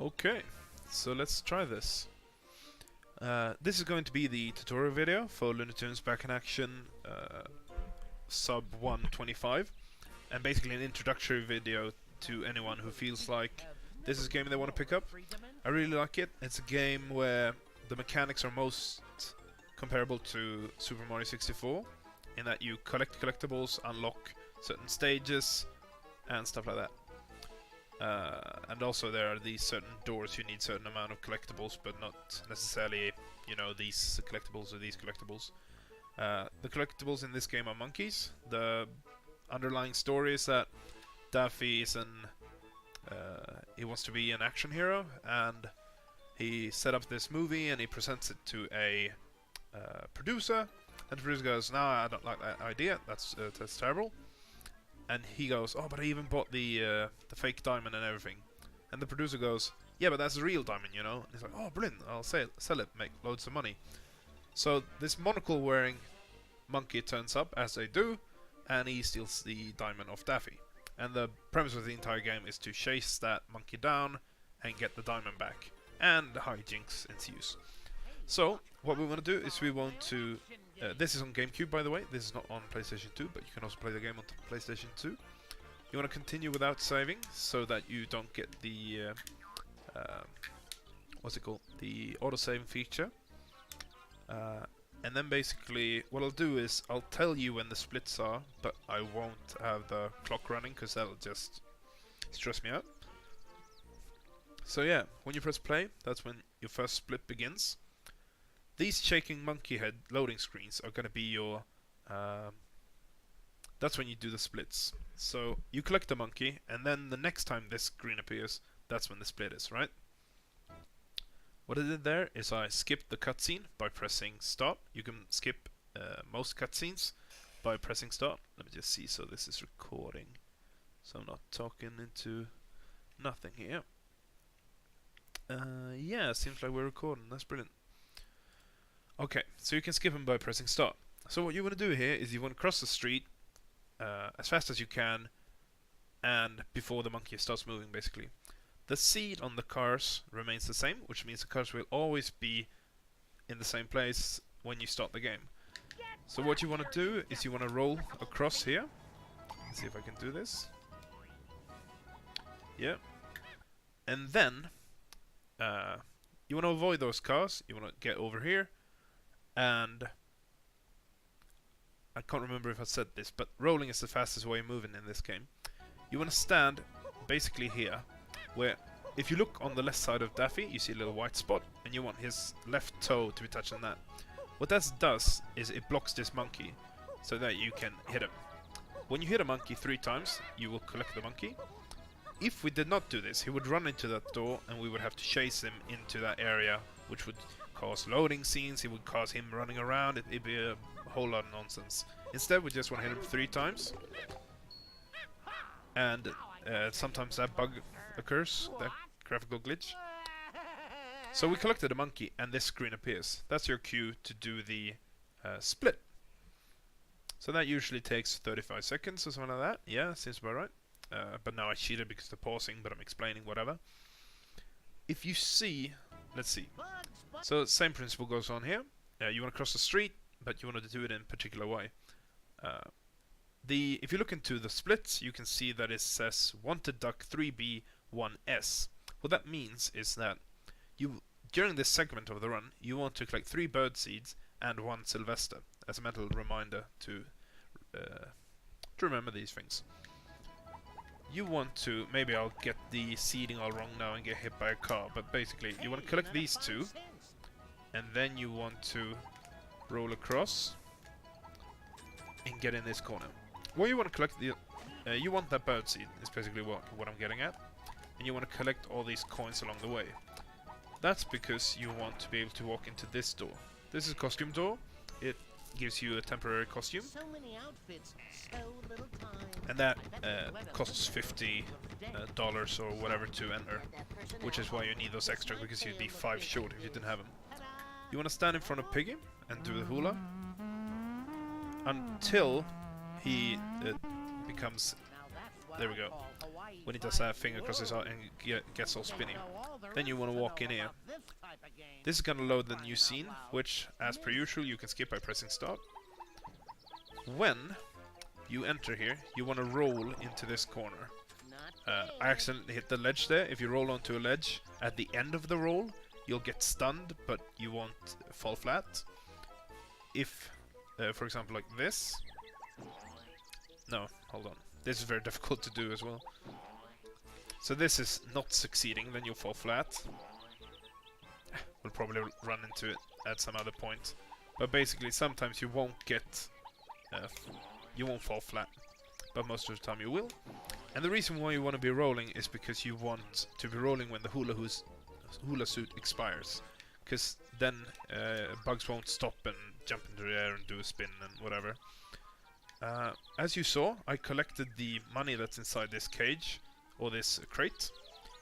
Okay, so let's try this. This is going to be the tutorial video for Looney Tunes Back in Action sub 125, and basically an introductory video to anyone who feels like this is a game they want to pick up. I really like it. It's a game where the mechanics are most comparable to Super Mario 64, in that you collect collectibles, unlock certain stages, and stuff like that. And also there are these certain doors, you need certain amount of collectibles, but not necessarily, you know, these collectibles or these collectibles. The collectibles in this game are monkeys. The underlying story is that Daffy is he wants to be an action hero, and he set up this movie and he presents it to a producer, and the producer goes, "No, I don't like that idea, that's terrible." And he goes, "Oh, but I even bought the fake diamond and everything." And the producer goes, "Yeah, but that's a real diamond, you know." And he's like, "Oh, brilliant, I'll sell it, make loads of money." So this monocle-wearing monkey turns up, as they do, and he steals the diamond off Daffy. And the premise of the entire game is to chase that monkey down and get the diamond back. And hijinks ensues. So, what we want to do is we want to... this is on Gamecube, by the way. This is not on PlayStation 2, but you can also play the game on PlayStation 2. You want to continue without saving, so that you don't get the... what's it called? The autosave feature. And then basically, what I'll do is, I'll tell you when the splits are, but I won't have the clock running, because that'll just stress me out. So yeah, when you press play, that's when your first split begins. These shaking monkey head loading screens are going to be your... that's when you do the splits. So you collect the monkey, and then the next time this screen appears, that's when the split is, right? What I did there is I skipped the cutscene by pressing start. You can skip most cutscenes by pressing start. Let me just see, so this is recording. So I'm not talking into nothing here. Yeah, seems like we're recording. That's brilliant. Okay, so you can skip them by pressing start. So what you want to do here is you want to cross the street as fast as you can, and before the monkey starts moving, basically. The seat on the cars remains the same, which means the cars will always be in the same place when you start the game. So what you want to do is you want to roll across here. Let's see if I can do this. Yeah. And then you want to avoid those cars. You want to get over here. And I can't remember if I said this, but rolling is the fastest way of moving in this game. You want to stand basically here, where if you look on the left side of Daffy, you see a little white spot, and you want his left toe to be touching that. What that does is it blocks this monkey, so that you can hit him. When you hit a monkey 3 times, you will collect the monkey. If we did not do this, he would run into that door, and we would have to chase him into that area, which would cause loading scenes, it would cause him running around, it'd be a whole lot of nonsense. Instead, we just want to hit him 3 times. And sometimes that bug occurs, that graphical glitch. So we collected a monkey, and this screen appears. That's your cue to do the split. So that usually takes 35 seconds or something like that. Yeah, seems about right. But now I cheated because they're pausing, but I'm explaining, whatever. If you see... Let's see. So same principle goes on here. You want to cross the street, but you want to do it in a particular way. If you look into the splits, you can see that it says Wanted Duck 3B1S. What that means is that during this segment of the run, you want to collect 3 bird seeds and 1 Sylvester as a mental reminder to remember these things. You want to, maybe I'll get the seeding all wrong now and get hit by a car, but basically you want to collect these 2, and then you want to roll across and get in this corner. What you want to collect, you want that bird seed, is basically what I'm getting at, and you want to collect all these coins along the way. That's because you want to be able to walk into this door. This is a costume door. It gives you a temporary costume. So many outfits, so little time. And that costs $50 or whatever to enter, which is why you need those extra, because you'd be 5 short if you didn't have them. You want to stand in front of Piggy and do the hula until he becomes... There we go. when he does that finger across his eye and gets all spinny. Then you want to walk in here. This is going to load the new scene, which, as per usual, you can skip by pressing start. When you enter here, you want to roll into this corner. I accidentally hit the ledge there. If you roll onto a ledge at the end of the roll, you'll get stunned, but you won't fall flat. If, for example, like this... No, hold on. This is very difficult to do as well. So this is not succeeding, then you'll fall flat. We'll probably run into it at some other point. But basically, sometimes you won't get... you won't fall flat. But most of the time you will. And the reason why you want to be rolling is because you want to be rolling when the hula suit expires. Because then bugs won't stop and jump into the air and do a spin and whatever. As you saw, I collected the money that's inside this cage, or this crate.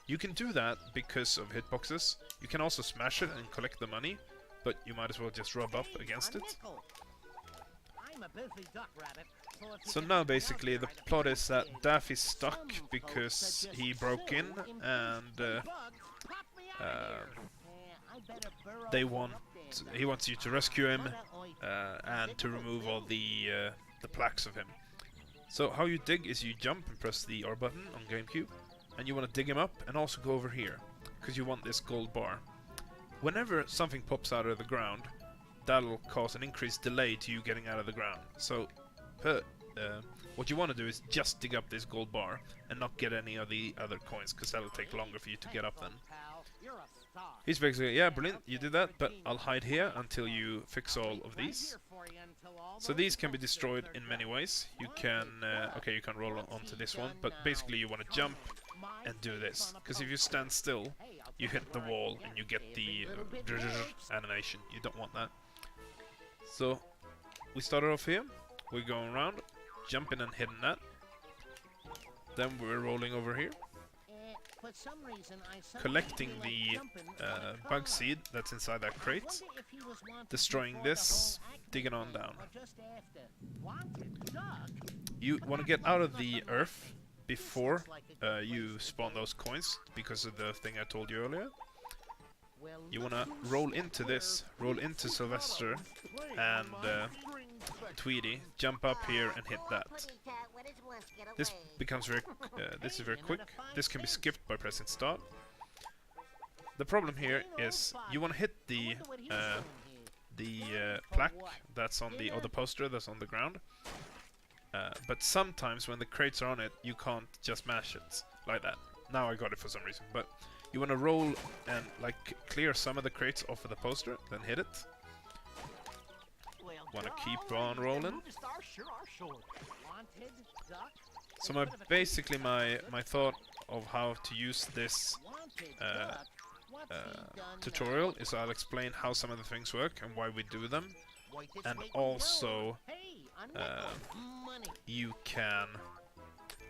You can do that because of hitboxes. You can also smash it and collect the money, but you might as well just rub up against it. So now basically the plot is that Daffy's stuck because he broke in and he wants you to rescue him and to remove all the plaques of him. So how you dig is you jump and press the R button on Gamecube, and you want to dig him up and also go over here because you want this gold bar. Whenever something pops out of the ground, that'll cause an increased delay to you getting out of the ground. So what you want to do is just dig up this gold bar and not get any of the other coins, because that'll take longer for you to get up then. He's basically, yeah, brilliant, you did that, but I'll hide here until you fix all of these. So these can be destroyed in many ways. You can, okay, you can roll onto this one, but basically you want to jump and do this, because if you stand still, you hit the wall and you get the animation. You don't want that. So we started off here. We're going around, jumping and hitting that. Then we're rolling over here, collecting the bug seed that's inside that crate, destroying this, digging on down. You want to get out of the earth before you spawn those coins, because of the thing I told you earlier. You want to roll into this, roll into Sylvester and Tweety, jump up here and hit that. This becomes very, this is very quick. This can be skipped by pressing start. The problem here is you want to hit the plaque that's on the, or the poster that's on the ground. But sometimes when the crates are on it, you can't just mash it like that. Now I got it for some reason, but you want to roll and like clear some of the crates off of the poster, then hit it. Want to keep on rolling. So my thought of how to use this tutorial is I'll explain how some of the things work and why we do them, and also you can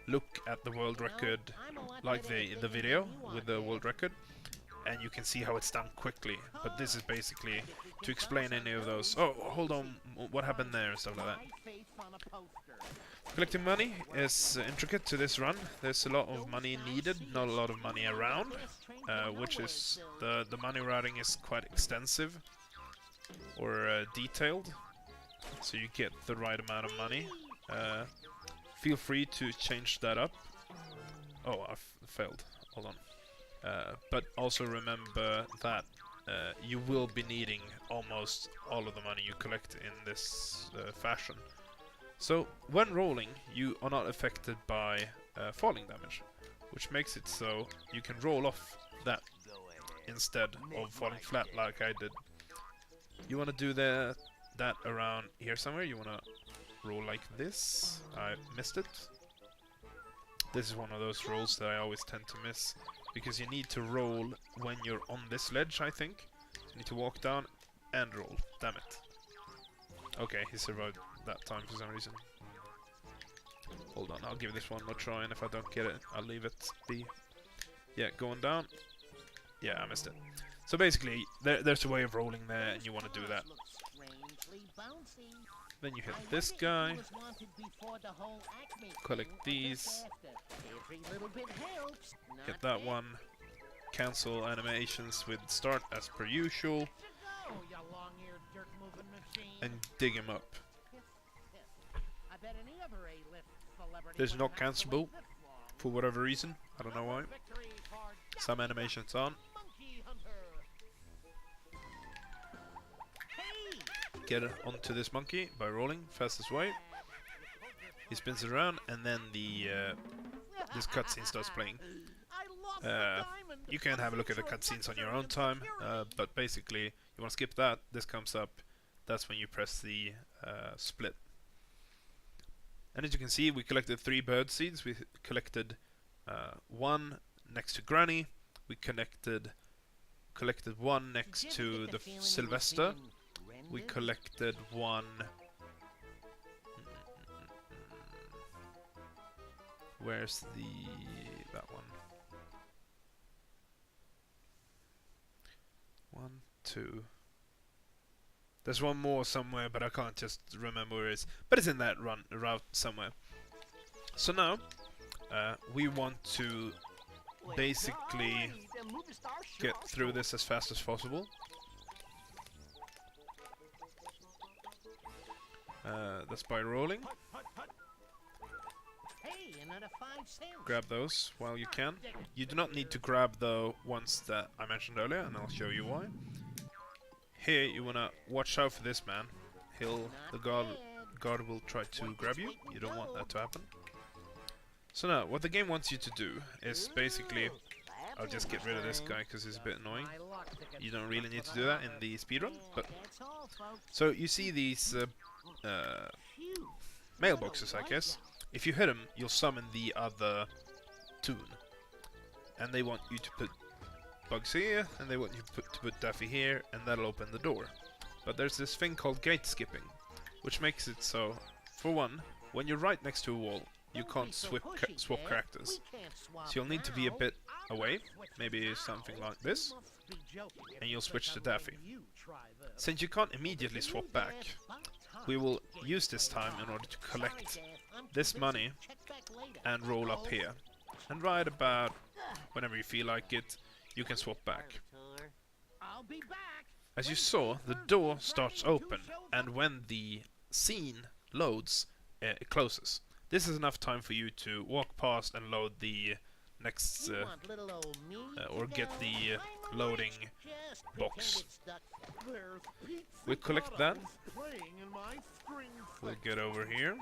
look at the world record, like the video with the world record, and you can see how it's done quickly. But this is basically to explain any of those. Oh, hold on, what happened there and stuff like that. Collecting money is intricate to this run. There's a lot of money needed, not a lot of money around, which is the money routing is quite extensive or detailed, so you get the right amount of money. Feel free to change that up. Oh, I failed. Hold on. But also remember that you will be needing almost all of the money you collect in this fashion. So when rolling, you are not affected by falling damage, which makes it so you can roll off that instead of falling flat like I did. You want to do that around here somewhere. You want to roll like this. I missed it. This is one of those rolls that I always tend to miss, because you need to roll when you're on this ledge, I think. You need to walk down and roll. Damn it. Okay, he survived that time for some reason. Hold on, I'll give this one more try, and if I don't get it, I'll leave it be. Yeah, going down. Yeah, I missed it. So basically, there's a way of rolling there, and you want to do that. Then you hit this guy. Collect these. Get that one. Cancel animations with start as per usual. And dig him up. There's not cancelable for whatever reason. I don't know why. Some animations aren't. Get onto this monkey by rolling fastest way. He spins it around, and then the this cutscene starts playing. You can have a look at the cutscenes on your own time, but basically, you want to skip that. This comes up. That's when you press the split. And as you can see, we collected 3 bird seeds. We collected 1 next to Granny. We collected 1 next to the Sylvester. We collected 1. Where's that one? 1, 2. There's one more somewhere, but I can't just remember where it is. But it's in that route somewhere. So now, we want to basically get through this as fast as possible. That's by rolling. Grab those while you can. You do not need to grab the ones that I mentioned earlier, and I'll show you why. Here, you wanna watch out for this man. The guard will try to grab you. You don't want that to happen. So now, what the game wants you to do is basically, I'll just get rid of this guy because he's a bit annoying. You don't really need to do that in the speedrun, but so you see these mailboxes, I guess. If you hit them, you'll summon the other toon, and they want you to put Bugs here, and they want you to put Daffy here, and that'll open the door. But there's this thing called gate skipping, which makes it so, for one, when you're right next to a wall, you can't swap characters. So you'll need to be a bit away, maybe something like this, and you'll switch to Daffy. Since you can't immediately swap back, we will use this time in order to collect this money and roll up here. And right about whenever you feel like it, you can swap back. As you saw, the door starts open, and when the scene loads, it closes. This is enough time for you to walk past and load the next, or get the loading box. We'll collect that. We'll get over here.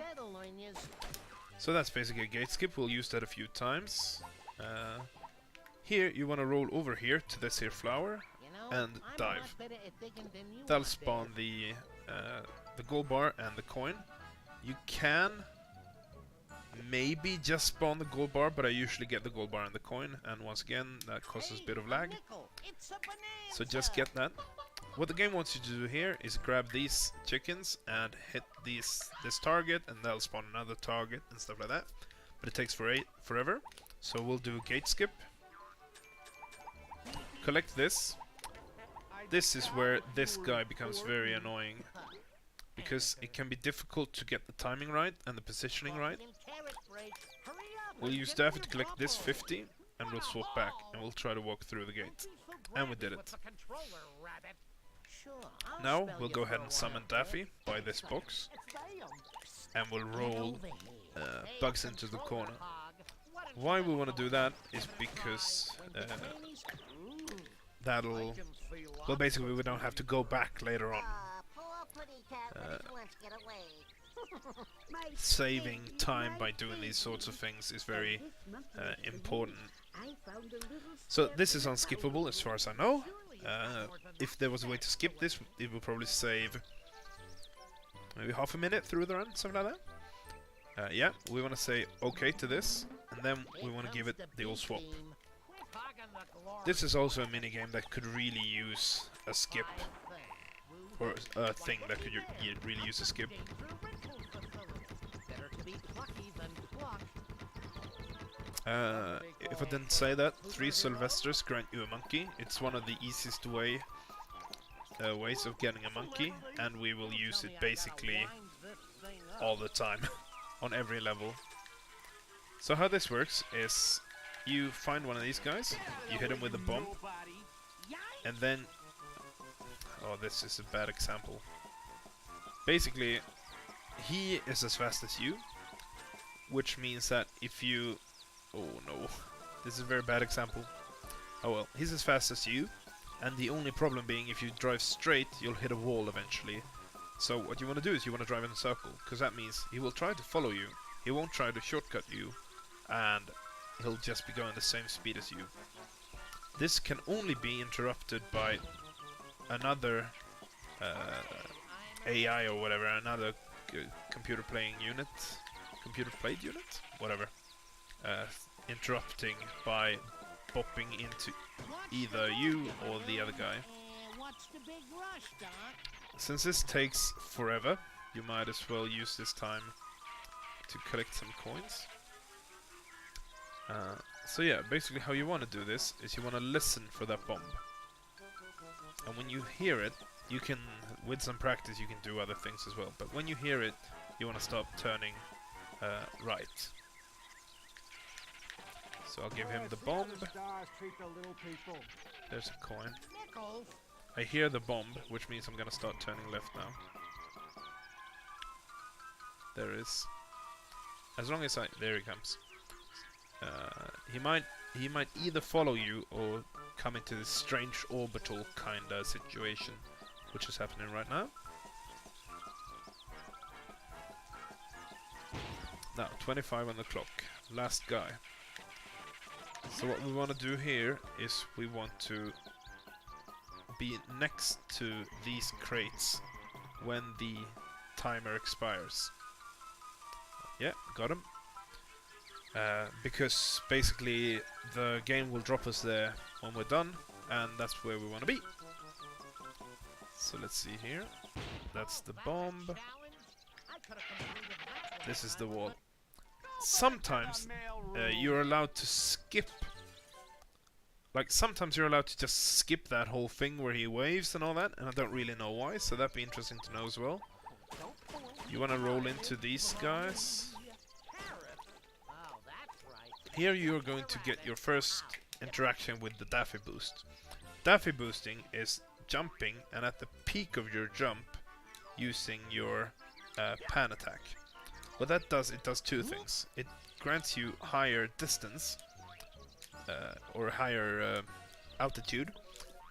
So that's basically a gate skip. We'll use that a few times. Here you want to roll over here to this here flower and dive. That'll spawn the gold bar and the coin. You can maybe just spawn the gold bar, but I usually get the gold bar and the coin, and once again that causes a bit of lag. So just get that. What the game wants you to do here is grab these chickens and hit this target, and that'll spawn another target and stuff like that. But it takes forever. So we'll do a gate skip. Collect this. This is where this guy becomes very annoying, because it can be difficult to get the timing right and the positioning right. We'll use Daffy to collect this 50, and we'll swap back, and we'll try to walk through the gate. And we did it. Now we'll go ahead and summon Daffy by this box, and we'll roll Bugs into the corner. Why we want to do that is because that'll... well, basically we don't have to go back later on. Saving time by doing these sorts of things is very important. So this is unskippable as far as I know. If there was a way to skip this, it would probably save maybe half a minute through the run, something like that. Yeah, we want to say OK to this, and then we want to give it the old swap. This is also a minigame that could really use a skip, or a thing that could really use a skip. If I didn't say that, 3 Sylvesters grant you a monkey. It's one of the easiest ways of getting a monkey, and we will use it basically all the time on every level. So how this works is you find one of these guys, you hit him with a bomb, and then... Oh, this is a bad example. Basically, he is as fast as you, which means that if you... Oh no, this is a very bad example. Oh well, he's as fast as you, and the only problem being if you drive straight, you'll hit a wall eventually. So what you want to do is you want to drive in a circle, because that means he will try to follow you, he won't try to shortcut you, and he'll just be going the same speed as you. This can only be interrupted by another AI or whatever, another computer played unit, whatever, interrupting by bopping into either you or the other guy. What's the big rush, Doc? Since this takes forever, you might as well use this time to collect some coins. So yeah, basically how you want to do this is you want to listen for that bomb. And when you hear it, you can, with some practice, you can do other things as well. But when you hear it, you want to start turning right. So I'll give him the bomb. There's a coin. I hear the bomb, which means I'm gonna start turning left now. There is. As long as I... There he comes. He might either follow you or come into this strange orbital kinda situation, which is happening right now. Now, 25 on the clock. Last guy. So what we want to do here is we want to be next to these crates when the timer expires. Yeah, got him. Because basically the game will drop us there when we're done, and that's where we want to be. So let's see here. That's the bomb. This is the wall. Sometimes you're allowed to skip. Like, sometimes you're allowed to just skip that whole thing where he waves and all that, and I don't really know why, so that'd be interesting to know as well. You want to roll into these guys. Here you're going to get your first interaction with the Daffy boost. Daffy boosting is jumping, and at the peak of your jump, using your pan attack. What that does, it does two things. It grants you higher distance, or higher altitude,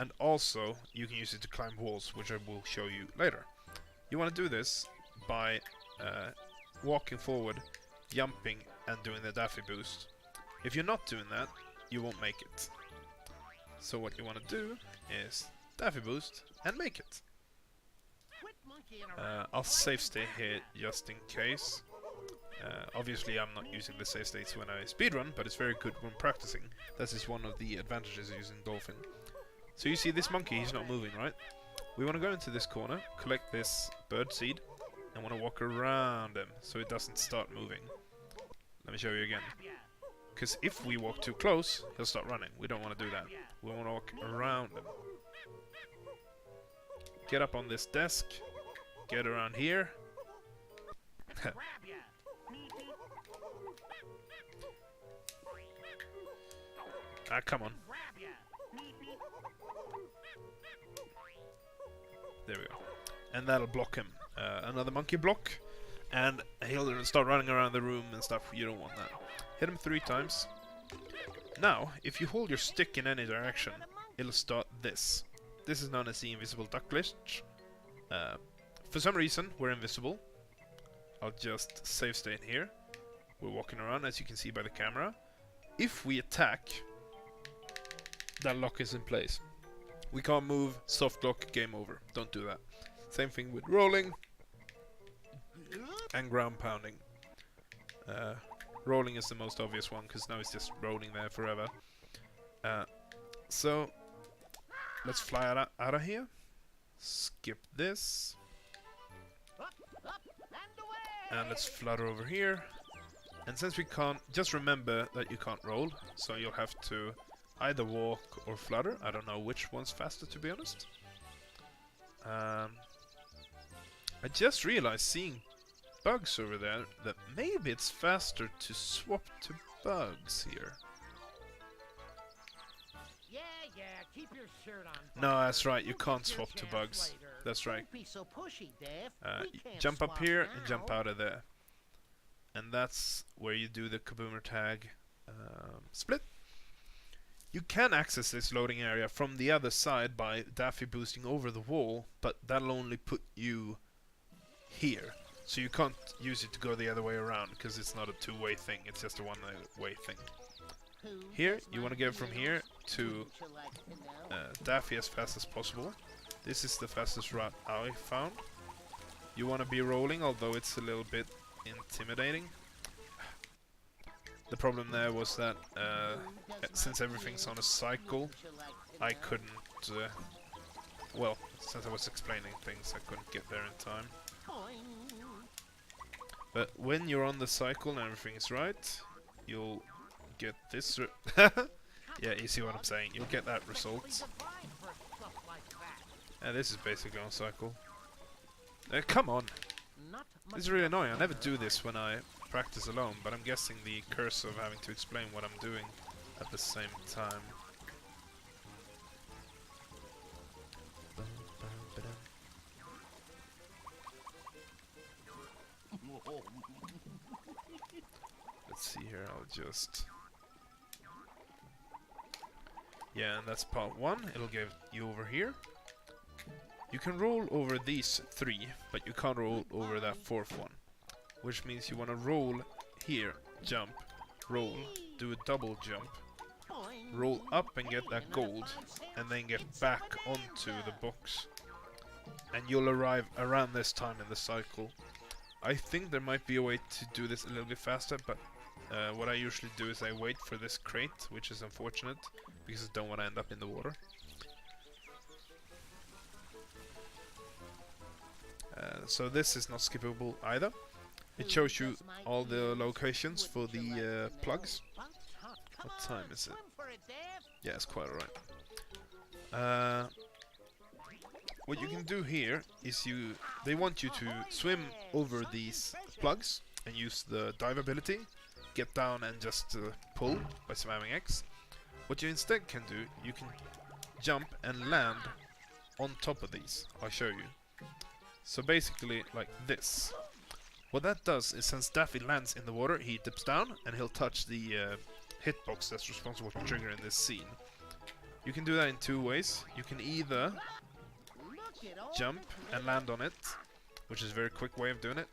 and also you can use it to climb walls, which I will show you later. You want to do this by walking forward, jumping, and doing the Daffy boost. If you're not doing that, you won't make it. So what you want to do is Daffy boost and make it. I'll save state here just in case. Obviously I'm not using the save states when I speedrun, but it's very good when practicing. That is one of the advantages of using Dolphin. So you see this monkey, he's not moving, right? We want to go into this corner, collect this bird seed, and want to walk around him so it doesn't start moving. Let me show you again. Because if we walk too close, he'll start running. We don't want to do that. We want to walk around him. Get up on this desk. Get around here. Ah, come on. There we go. And that'll block him. Another monkey block. And he'll start running around the room and stuff. You don't want that. Hit him 3 times. Now, if you hold your stick in any direction, it'll start this. This is known as the invisible duck glitch. For some reason, we're invisible. I'll just save state here. We're walking around, as you can see by the camera. If we attack, that lock is in place. We can't move, soft lock, game over. Don't do that. Same thing with rolling and ground pounding. Rolling is the most obvious one, because now it's just rolling there forever. So, let's fly out of here. Skip this. And let's flutter over here. And since we can't, just remember that you can't roll, so you'll have to either walk or flutter. I don't know which one's faster, to be honest. I just realized seeing bugs over there, that maybe it's faster to swap to bugs here. Yeah, keep your shirt on. No, that's right, you We'll can't get your swap to chance bugs. later. That's right. Don't be so pushy, Dave. We can't Jump up swap here now. and jump out of there. And that's where you do the kaboomer tag split. You can access this loading area from the other side by Daffy boosting over the wall, but that'll only put you here. So you can't use it to go the other way around, because it's not a two-way thing, it's just a one-way thing. Here, you want to get from here to Daffy as fast as possible. This is the fastest route I found. You want to be rolling, although it's a little bit intimidating. The problem there was that since everything's on a cycle, I couldn't, well, since I was explaining things, I couldn't get there in time. But when you're on the cycle and everything is right, you'll get this. Yeah, you see what I'm saying. You'll get that result. And this is basically on cycle. Come on! This is really annoying. I never do this when I practice alone, but I'm guessing the curse of having to explain what I'm doing at the same time. Let's see here, I'll just... Yeah, and that's part 1. It'll give you over here. You can roll over these 3, but you can't roll over that 4th one. Which means you want to roll here, jump, roll, do a double jump, roll up and get that gold, and then get back onto the box. And you'll arrive around this time in the cycle. I think there might be a way to do this a little bit faster, but what I usually do is I wait for this crate, which is unfortunate, because I don't want to end up in the water. So this is not skippable either. It shows you all the locations for the plugs. What time is it? Yeah, it's quite alright. What you can do here is they want you to swim over these plugs and use the dive ability, get down and just pull by spamming X. What you instead can do, you can jump and land on top of these. I'll show you. So basically like this. What that does is, since Daffy lands in the water, he dips down and he'll touch the hitbox that's responsible for triggering this scene. You can do that in 2 ways. You can either jump and land on it, which is a very quick way of doing it,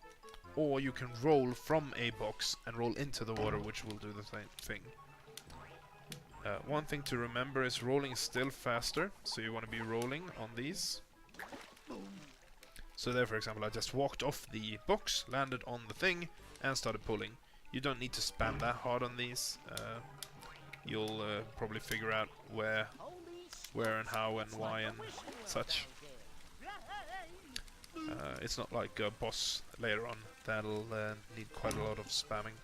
or you can roll from a box and roll into the water, which will do the same thing. One thing to remember is rolling is still faster, so you want to be rolling on these. So there, for example, I just walked off the box, landed on the thing, and started pulling. You don't need to spam that hard on these. You'll probably figure out where and how and why and such. It's not like a boss later on that'll need quite a lot of spamming.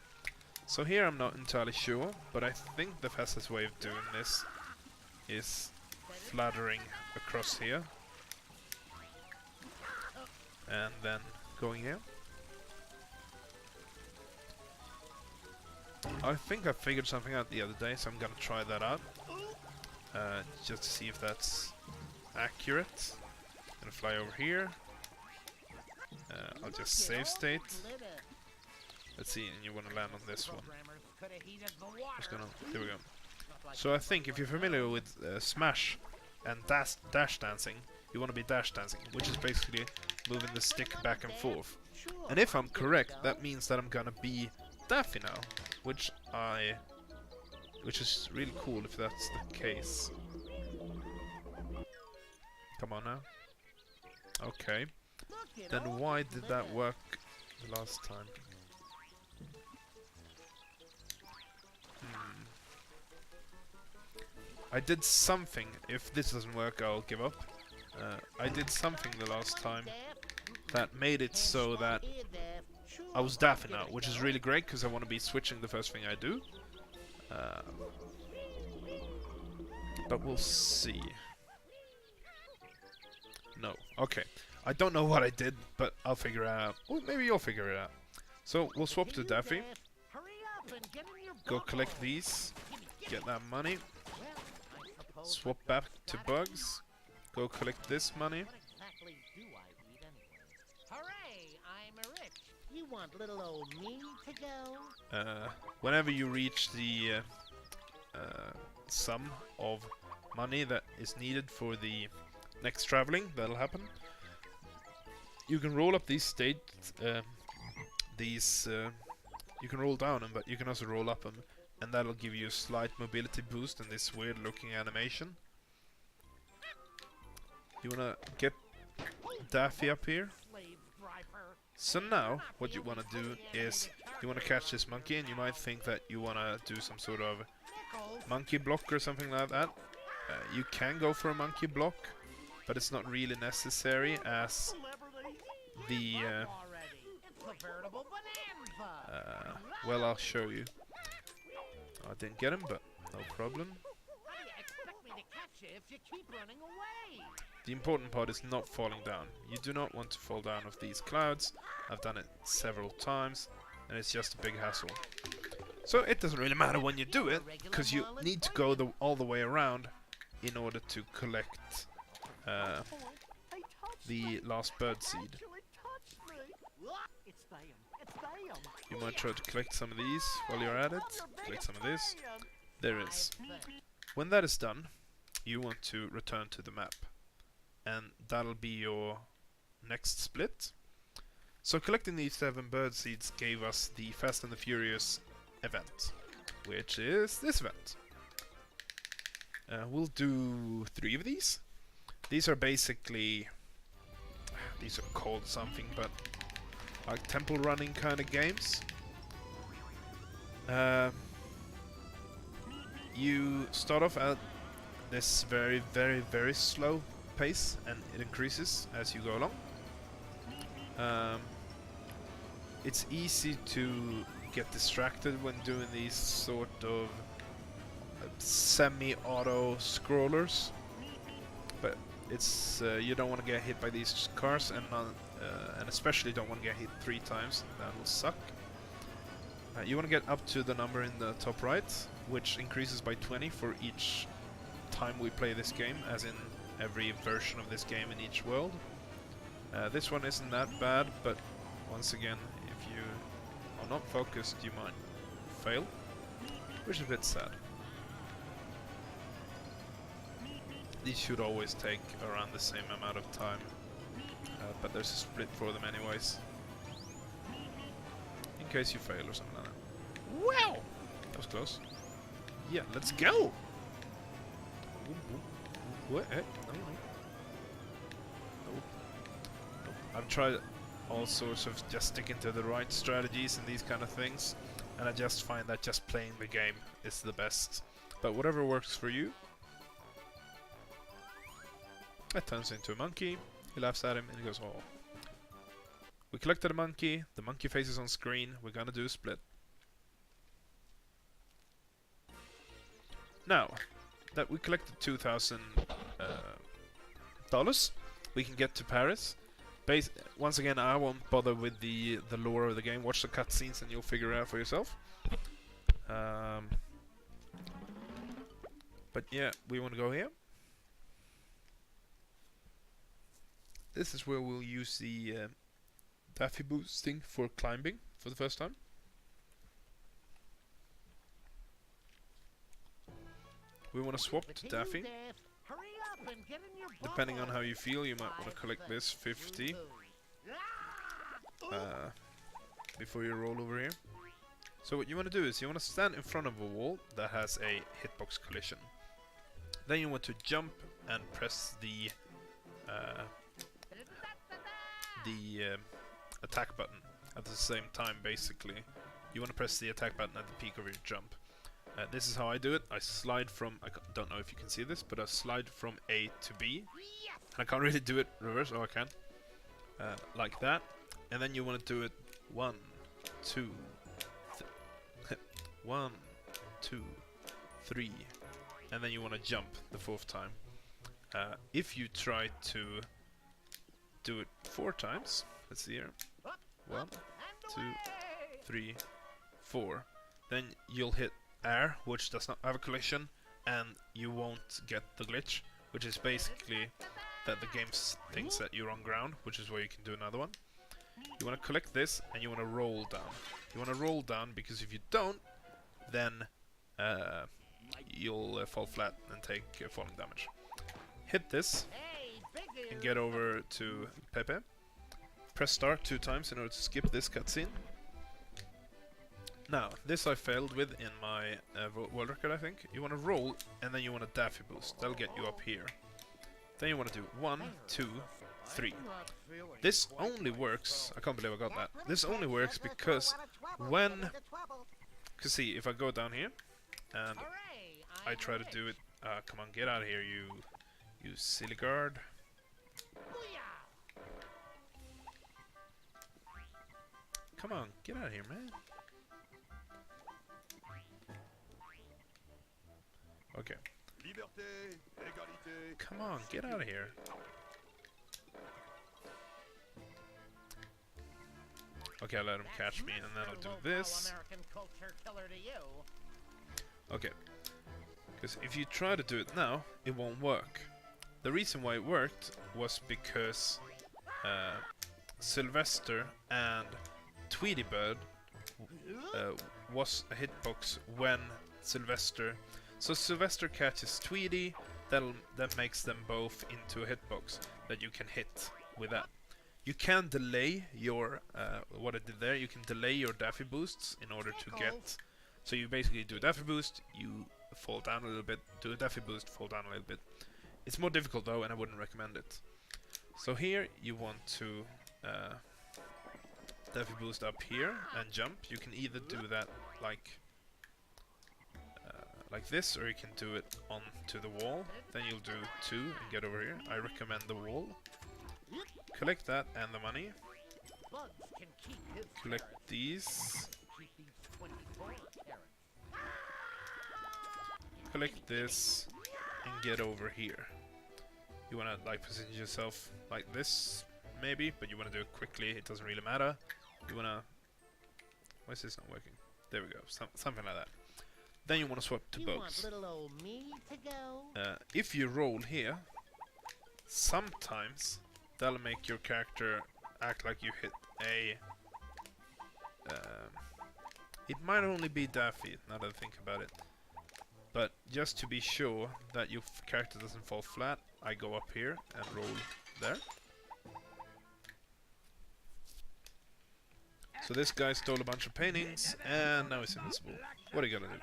So here I'm not entirely sure, but I think the fastest way of doing this is flattering across here. And then going here. I think I figured something out the other day, so I'm gonna try that out. Just to see if that's accurate. Gonna fly over here. I'll just save state. Let's see, and you wanna land on this one. Just gonna, there we go. So I think if you're familiar with Smash and dash dancing, you want to be dash dancing, which is basically moving the stick back and forth. And if I'm correct, that means that I'm gonna be Daffy now, which is really cool if that's the case. Come on now. Okay. Then why did that work the last time? I did something. If this doesn't work, I'll give up. I did something the last time that made it so that I was Daffy now, which is really great because I want to be switching the first thing I do. But we'll see. No. Okay. I don't know what I did, but I'll figure it out. Well, maybe you'll figure it out. So we'll swap to Daffy. Hurry up and get in your Go bubble. collect these. Gimme. Get that money. Well, I suppose Swap with back the to static Bugs. Go collect this money. What exactly do I read anyway? Hooray! I'm rich. You want little old me to go? Whenever you reach the sum of money that is needed for the next traveling, that'll happen. You can roll up these you can roll down them, but you can also roll up them, and that'll give you a slight mobility boost in this weird looking animation. You wanna get Daffy up here? Slave driver. So now, what you wanna do is, you wanna catch this monkey, and you might think that you wanna do some sort of Nickels. monkey block or something like that. You can go for a monkey block, but it's not really necessary, as the Already. It's a veritable bonanza. well, I'll show you. I didn't get him, but no problem. How do you expect me to catch you if you keep running away? The important part is not falling down. You do not want to fall down off these clouds. I've done it several times, and it's just a big hassle. So it doesn't really matter when you do it, because you need to go all the way around in order to collect the last bird seed. It's them. It's them. You might try to collect some of these while you're at it. Collect some of this. There is. When that is done, you want to return to the map, and that'll be your next split. So collecting these 7 bird seeds gave us the Fast and the Furious event, which is this event. We'll do 3 of these. These are basically, these are called something, but like temple running kind of games. You start off at this very, very, very slow pace, and it increases as you go along. It's easy to get distracted when doing these sort of semi-auto scrollers, but it's you don't want to get hit by these cars, and especially don't want to get hit 3 times. That will suck. You want to get up to the number in the top right, which increases by 20 for each time we play this game, as in every version of this game in each world. This one isn't that bad, but once again, if you are not focused, you might fail, which is a bit sad. These should always take around the same amount of time, but there's a split for them anyways, in case you fail or something like that. Wow! That was close. Yeah, let's go! What? No, no. Nope. Nope. I've tried all sorts of just sticking to the right strategies and these kind of things, and I just find that just playing the game is the best. But whatever works for you. That turns into a monkey. He laughs at him and he goes, oh. We collected a monkey. The monkey face is on screen. We're gonna do a split. Now that we collected $2,000, we can get to Paris. Once again, I won't bother with the lore of the game. Watch the cutscenes and you'll figure it out for yourself. But yeah, we want to go here. This is where we'll use the Daffy boosting for climbing for the first time. We want to swap to Daffy. Depending on how you feel, you might want to collect this 50 before you roll over here. So what you want to do is you want to stand in front of a wall that has a hitbox collision. Then you want to jump and press the attack button at the same time. Basically, you want to press the attack button at the peak of your jump. This is how I do it. I slide from, I don't know if you can see this, but I slide from A to B. And I can't really do it reverse, oh I can. Like that. And then you want to do it 1, 2, 1, 2, 3. And then you want to jump the 4th time. If you try to do it 4 times, let's see here. 1, 2, 3, 4. Then you'll hit air, which does not have a collision, and you won't get the glitch, which is basically that the game thinks that you're on ground, which is where you can do another one. You want to collect this, and you want to roll down. You want to roll down because if you don't, then you'll fall flat and take falling damage. Hit this and get over to Pepe. Press start 2 times in order to skip this cutscene. Now, this I failed with in my world record, I think. You want to roll, and then you want a Daffy boost. That'll get you up here. Then you want to do 1, 2, 3. This only works... I can't believe I got that. This only works because when... Cause see, if I go down here, and I try to do it... come on, get out of here, you silly guard. Come on, get out of here, man. Okay. Come on, get out of here. Okay, I'll let him catch me, and then I'll do this. Okay. Because if you try to do it now, it won't work. The reason why it worked was because Sylvester and Tweety Bird was a hitbox when Sylvester... So Sylvester catches Tweety, that makes them both into a hitbox that you can hit with that. You can delay your, what I did there, you can delay your Daffy boosts in order to get... So you basically do a Daffy boost, you fall down a little bit, do a Daffy boost, fall down a little bit. It's more difficult though, and I wouldn't recommend it. So here you want to Daffy boost up here and jump. You can either do that like this, or you can do it onto the wall. Then you'll do 2 and get over here. I recommend the wall. Collect that and the money. Collect these. Collect this and get over here. You wanna like position yourself like this, maybe, but you wanna do it quickly. It doesn't really matter. You wanna... Why is this not working? There we go. Something like that. Then you want to swap to bugs. If you roll here, sometimes that'll make your character act like you hit a... it might only be Daffy, now that I think about it. But just to be sure that your character doesn't fall flat, I go up here and roll there. So this guy stole a bunch of paintings, and now he's invincible. What are you gonna do?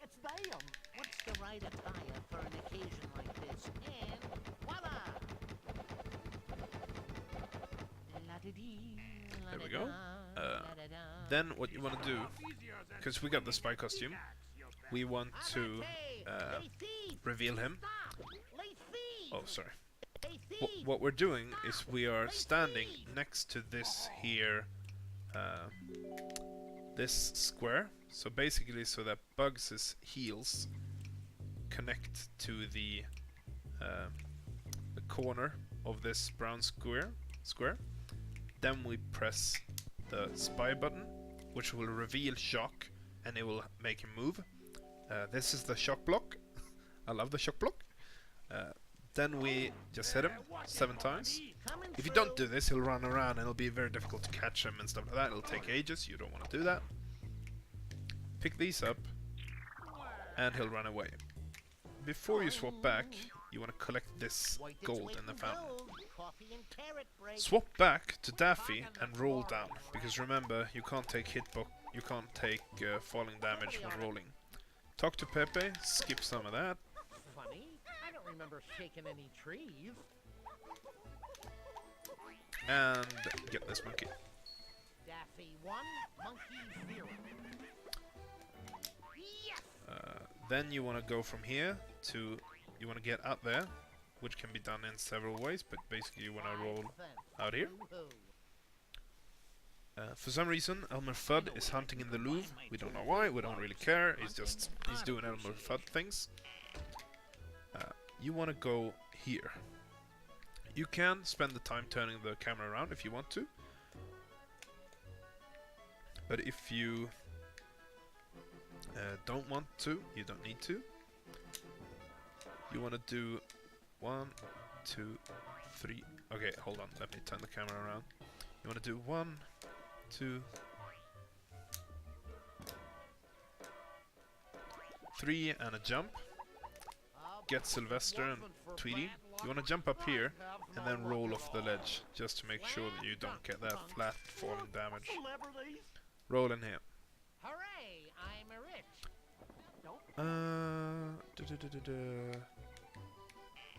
It's them. What's the right attire for an occasion like this? And voila! There we go. Then what you want to do, because we got the spy costume, we want to reveal him. Oh, sorry. What we're doing is we are standing next to this here, this square. So basically, so that Bugs' heels connect to the corner of this brown square. Then we press the spy button, which will reveal Shock, and it will make him move. This is the shock block. I love the shock block. Then we just hit him 7 times. If you don't do this, he'll run around and it'll be very difficult to catch him and stuff like that. It'll take ages. You don't want to do that. Pick these up, and he'll run away. Before you swap back, you want to collect this gold in the fountain. Swap back to Daffy and roll down, because remember, you can't take you can't take falling damage when rolling. Talk to Pepe, skip some of that. Funny, I don't remember shaking any trees. And get this monkey. Daffy 1, monkey 0. Yes! Then you want to go from here to, you want to get out there, which can be done in several ways, but basically you want to roll out here. For some reason, Elmer Fudd is hunting in the Louvre. We don't know why, we don't really care, he's doing Elmer Fudd things. you want to go here. You can spend the time turning the camera around if you want to. But if you don't want to, you don't need to. You want to do 1, 2, 3. Okay, hold on. Let me turn the camera around. You want to do 1, 2, 3 and a jump. Get Sylvester and Tweety. You want to jump up here and then roll off the ledge, just to make sure that you don't get that flat falling damage. Roll in here. Hooray! I'm rich.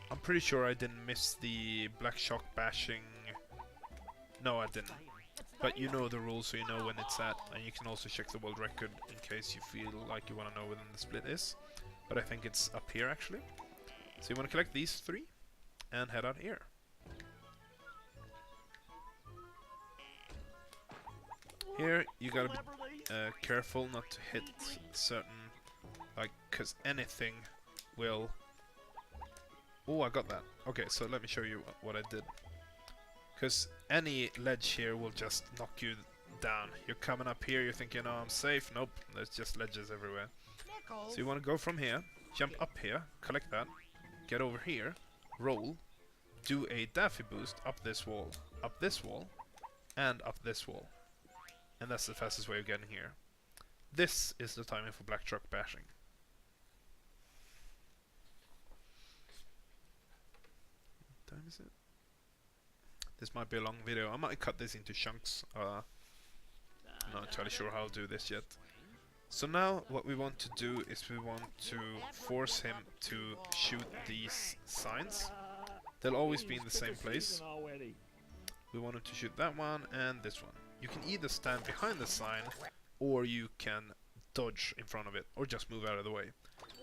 I'm pretty sure I didn't miss the black shock bashing. No, I didn't. But you know the rules, so you know when it's at, and you can also check the world record in case you feel like you want to know when the split is. But I think it's up here actually. So you want to collect these 3 and head out here. Here you gotta be careful not to hit certain, like, cause anything will. Oh, I got that. Okay, so let me show you what I did. Cause any ledge here will just knock you down. You're coming up here, you're thinking, oh, I'm safe. Nope, there's just ledges everywhere. So you want to go from here, jump up here, collect that, get over here, roll, do a Daffy boost up this wall, and up this wall. And that's the fastest way of getting here. This is the timing for black truck bashing. What time is it? This might be a long video. I might cut this into chunks. I'm not entirely sure how I'll do this yet. So now what we want to do is we want to force him to shoot these signs. They'll always be in the same place. We want him to shoot that one and this one. You can either stand behind the sign, or you can dodge in front of it, or just move out of the way.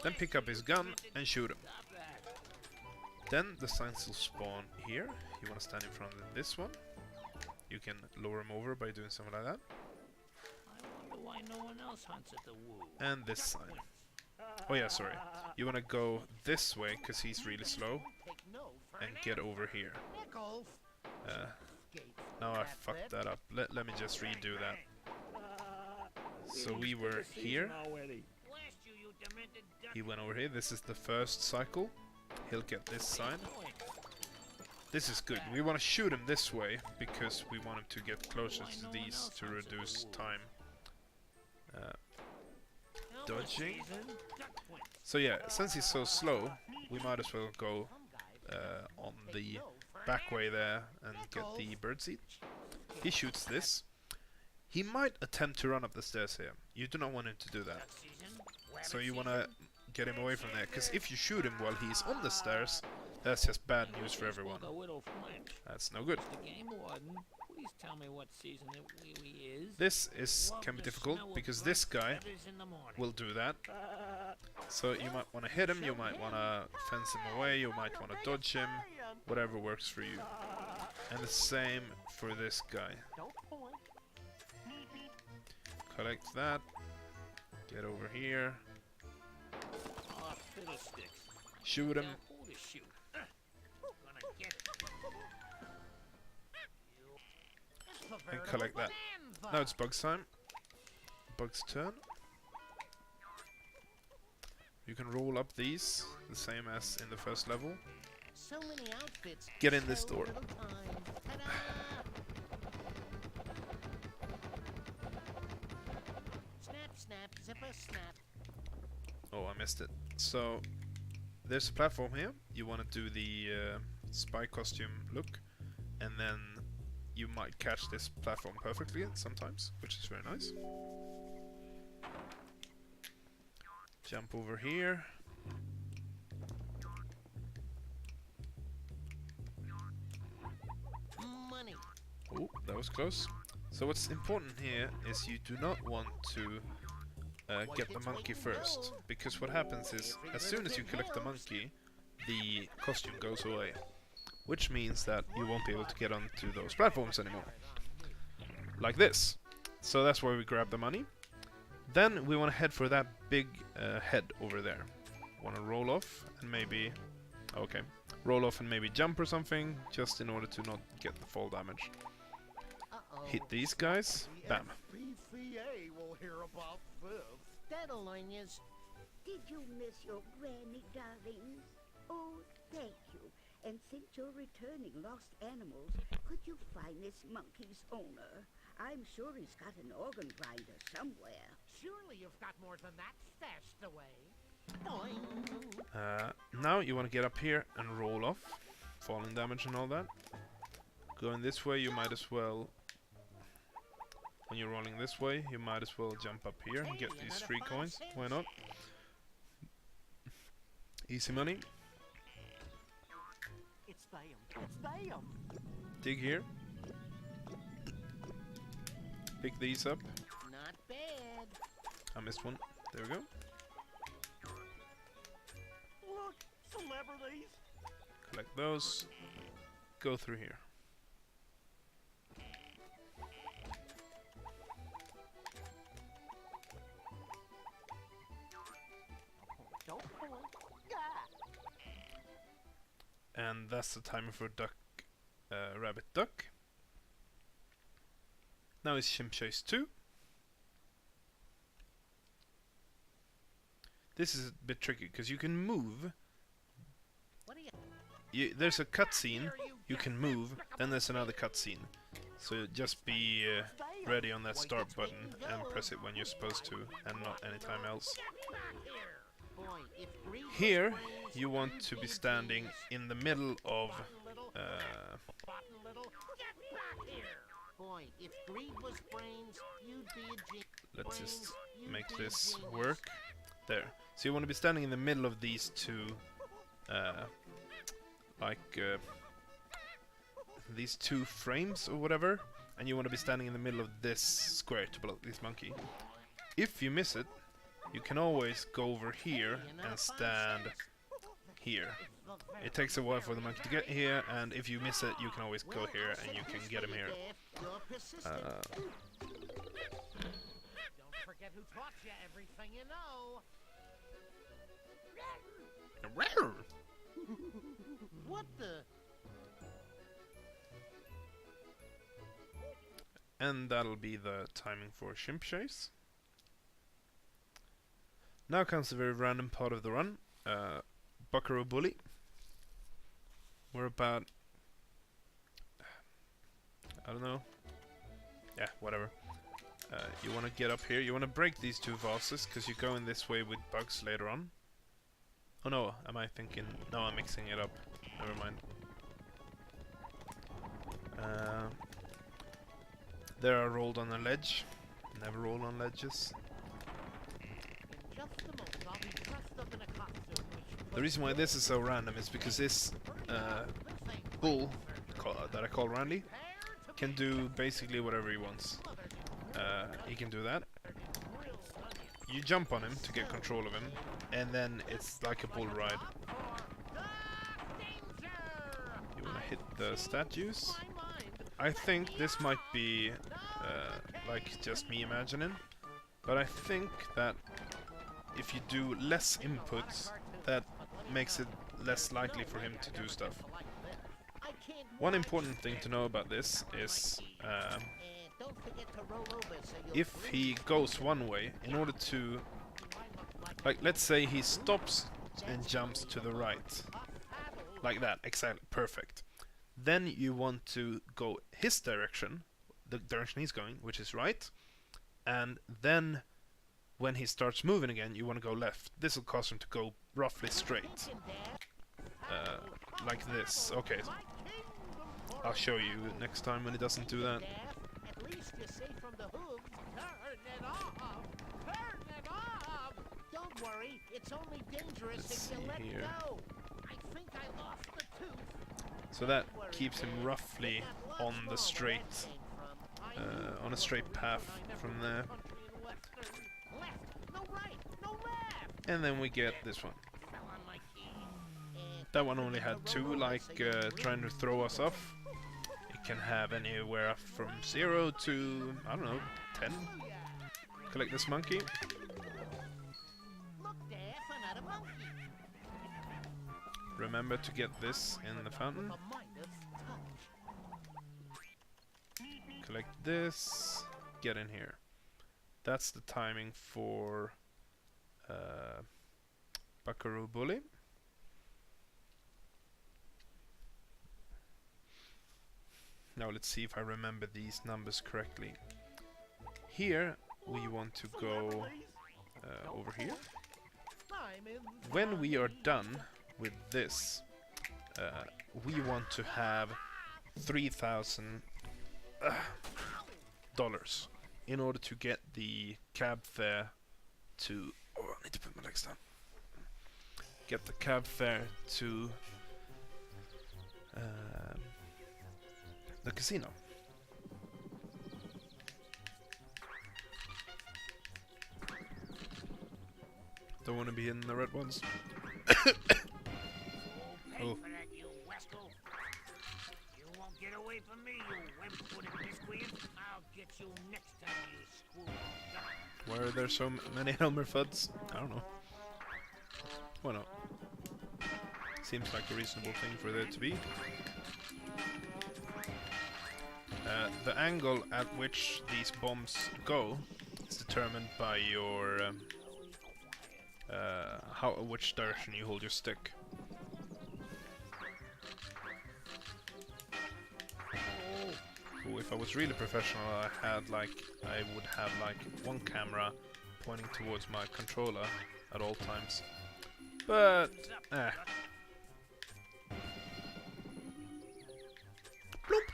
Then pick up his gun and shoot him. Then the signs will spawn here. You want to stand in front of this one. You can lower him over by doing something like that. I wonder why no one else hunts at the woo. And this sign. Oh yeah, sorry. You want to go this way, because he's really slow, and get over here. No, I fucked that up. Let me just redo that. So we were here. He went over here. This is the first cycle. He'll get this sign. This is good. We want to shoot him this way because we want him to get closer to these to reduce time. Dodging. So yeah, since he's so slow, we might as well go on the back way there and get the birdseed. He shoots this. He might attempt to run up the stairs here. You do not want him to do that. So you want to get him away from there, because if you shoot him while he's on the stairs, that's just bad news for everyone. That's no good. This can be difficult because this guy will do that. So you might want to hit him, you might want to fence him away, you might want to dodge him, whatever works for you. And the same for this guy. Collect that. Get over here. Shoot him. And collect that. Now it's Bug's time. Bug's turn. You can roll up these, the same as in the first level. Get in this door. Oh, I missed it. So, there's a platform here. You want to do the spy costume look, and then you might catch this platform perfectly sometimes, which is very nice. Jump over here. Money. Oh, that was close. So what's important here is you do not want to get the monkey first, because what happens is, as soon as you collect the monkey, the costume goes away, which means that you won't be able to get onto those platforms anymore. Like this. So that's where we grab the money. Then we want to head for that big head over there. Want to roll off and maybe Okay. Roll off and maybe jump or something, just in order to not get the fall damage. Hit these guys. Bam. SPCA will hear about this. That'll learn you. Did you miss your granny, darlings? Oh, thank you. And since you're returning lost animals, could you find this monkey's owner? I'm sure he's got an organ grinder somewhere. Surely you've got more than that stashed away. Boing. Now you want to get up here and roll off. Falling damage and all that. Going this way, you might as well... When you're rolling this way, you might as well jump up here and get these 3 coins. Why not? Easy money. It's them. It's them. Dig here. Pick these up. Not bad. I missed one. There we go. Look, celebrities. Collect those. Go through here. And that's the timer for duck, rabbit duck. Now it's Shimp Chase 2. This is a bit tricky because you can move. There's a cutscene, you can move, then there's another cutscene. So just be ready on that start button and press it when you're supposed to and not anytime else. Here, you want to be standing in the middle of... let's just make this work. There. So you want to be standing in the middle of these two... these 2 frames or whatever. And you want to be standing in the middle of this square to block this monkey. If you miss it, you can always go over here and stand here. It takes a while for the monkey to get here, and if you miss it, you can always go here and you can get him here. Don't forget who taught you everything you know. What the? And that'll be the timing for Shimp Chase. Now comes a very random part of the run. Buckaroo Bully. We're about... I don't know. Yeah, whatever. You want to get up here. You want to break these 2 vases, because you go in this way with bugs later on. Oh no, am I thinking... No, I'm mixing it up. Never mind. There I rolled on a ledge. Never roll on ledges. The reason why this is so random is because this bull that I call Randy can do basically whatever he wants. He can do that. You jump on him to get control of him, and then it's like a bull ride. You wanna hit the statues? I think this might be like just me imagining, but I think that if you do less inputs, that makes it less likely for him to do stuff. One important thing to know about this is if he goes one way, in order to, like, let's say he stops and jumps to the right, like that, exactly, perfect. Then you want to go his direction, the direction he's going, which is right, and then when he starts moving again, you want to go left. This will cause him to go roughly straight. Like this. Okay. I'll show you next time when he doesn't do that. Don't worry, it's only dangerous Let's if you let see here. go. I think I lost the tooth. So that keeps him roughly on the straight, on a straight path from there. And then we get this one. That one only had 2, like trying to throw us off. It can have anywhere up from 0 to, I don't know, 10. Collect this monkey. remember to get this in the fountain. Collect this. Get in here. That's the timing for Buckaroo Bully. Now let's see if I remember these numbers correctly. Here we want to go over here. When we are done with this, we want to have $3,000 in order to get the cab fare to... Oh, I need to put my legs down. Get the cab fare to the casino. Don't want to be in the red ones. Oh. Get away from me, you web-footed miscreant. I'll get you next time, you screwball. Why are there so many Elmer Fuds? I don't know. Why not? Seems like a reasonable thing for there to be. The angle at which these bombs go is determined by your which direction you hold your stick. Ooh, if I was really professional, I would have like one camera pointing towards my controller at all times. But Bloop.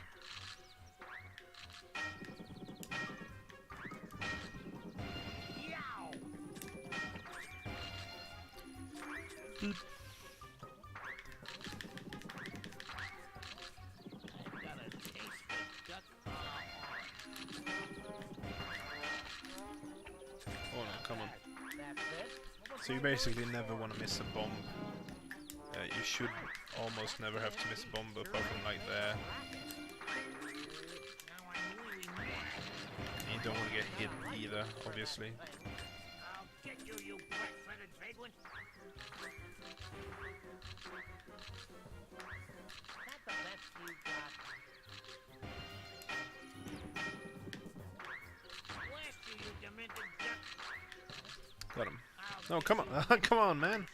Bloop. Oh no, come on. So you basically never want to miss a bomb. You should almost never have to miss a bomb apart from like there. And you don't want to get hit either, obviously. I'll get you, you black-feathered vagrant. That's the best you got. Blast you, you demented duck. Got him. No, come on. Come on, man.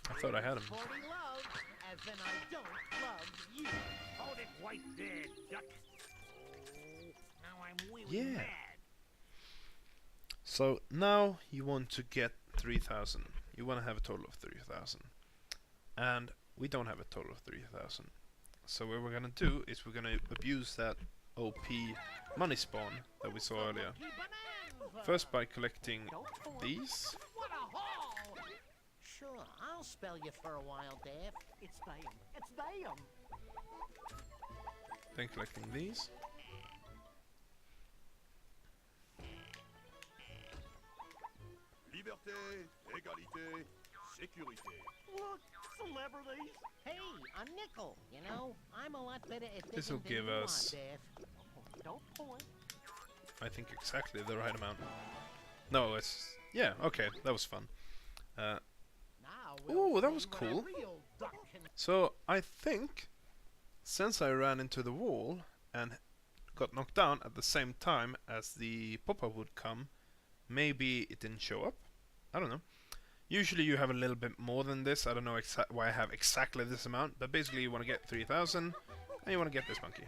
I thought I had him. As in I don't love you. Hold it right there, duck. Oh, now I'm really mad. So now you want to get 3,000. You want to have a total of 3,000. And we don't have a total of 3,000. So what we're going to do is we're going to abuse that OP money spawn that we saw earlier. First by collecting these. What a haul! Sure, I'll spell you for a while, Dave. It's them. It's them. Then collecting these. Liberté, égalité, sécurité. Look, celebrities. Hey, a nickel. You know, I'm a lot better at This will digging give than you us... are, Dave. Don't point. I think exactly the right amount. No, it's... Yeah, okay, that was fun. Ooh, that was cool. So, I think, since I ran into the wall and got knocked down at the same time as the pop-up would come, maybe it didn't show up. I don't know. Usually you have a little bit more than this. I don't know why I have exactly this amount, but basically you want to get 3,000 and you want to get this monkey.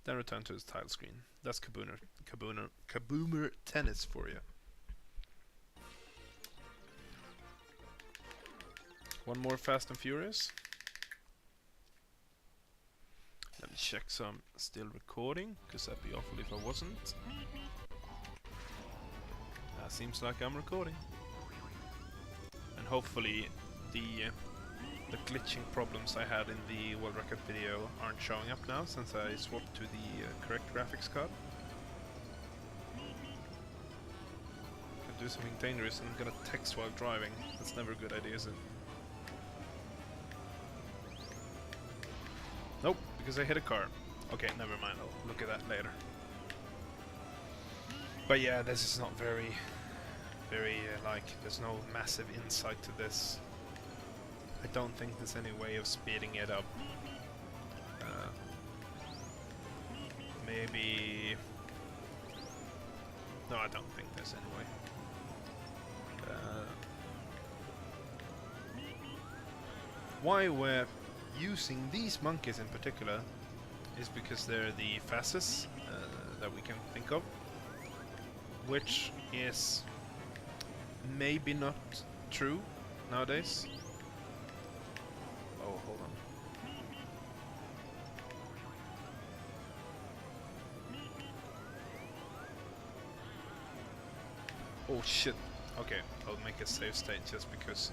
Then return to his title screen. That's Kaboomer Tennis for you. One more Fast and Furious. Let me check so I'm still recording, because that'd be awful if I wasn't. Seems like I'm recording. And hopefully the glitching problems I had in the world record video aren't showing up now, since I swapped to the correct graphics card. Could do something dangerous and I'm gonna text while driving. That's never a good idea, is it? Nope, because I hit a car. Okay, never mind, I'll look at that later. But yeah, this is not very very like there's no massive insight to this. I don't think there's any way of speeding it up. Maybe. No, I don't think there's any way. Why we're using these monkeys in particular is because they're the fastest that we can think of, which is maybe not true nowadays. Oh, hold on. Oh shit. Okay, I'll make a save state just because.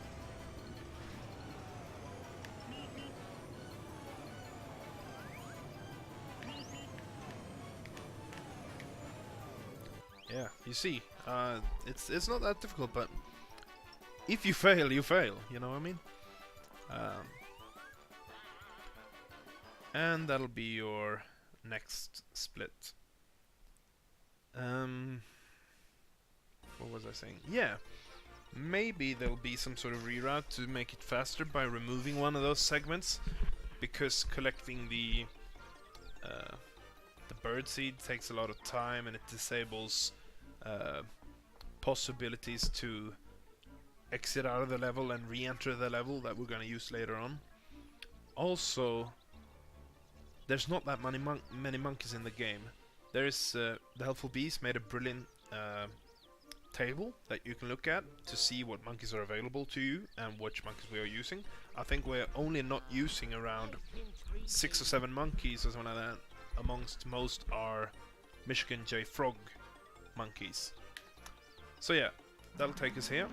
Yeah, you see, it's not that difficult, but if you fail, you fail. You know what I mean? And that'll be your next split. What was I saying? Yeah, maybe there'll be some sort of reroute to make it faster by removing one of those segments, because collecting the bird seed takes a lot of time and it disables possibilities to exit out of the level and re-enter the level that we're gonna use later on. Also, there's not that many monkeys in the game. There's the Helpful Bees made a brilliant table that you can look at to see what monkeys are available to you and which monkeys we are using. I think we're only not using around 6 or 7 monkeys or something like that amongst most are Michigan J Frog monkeys. So yeah, that'll take us here.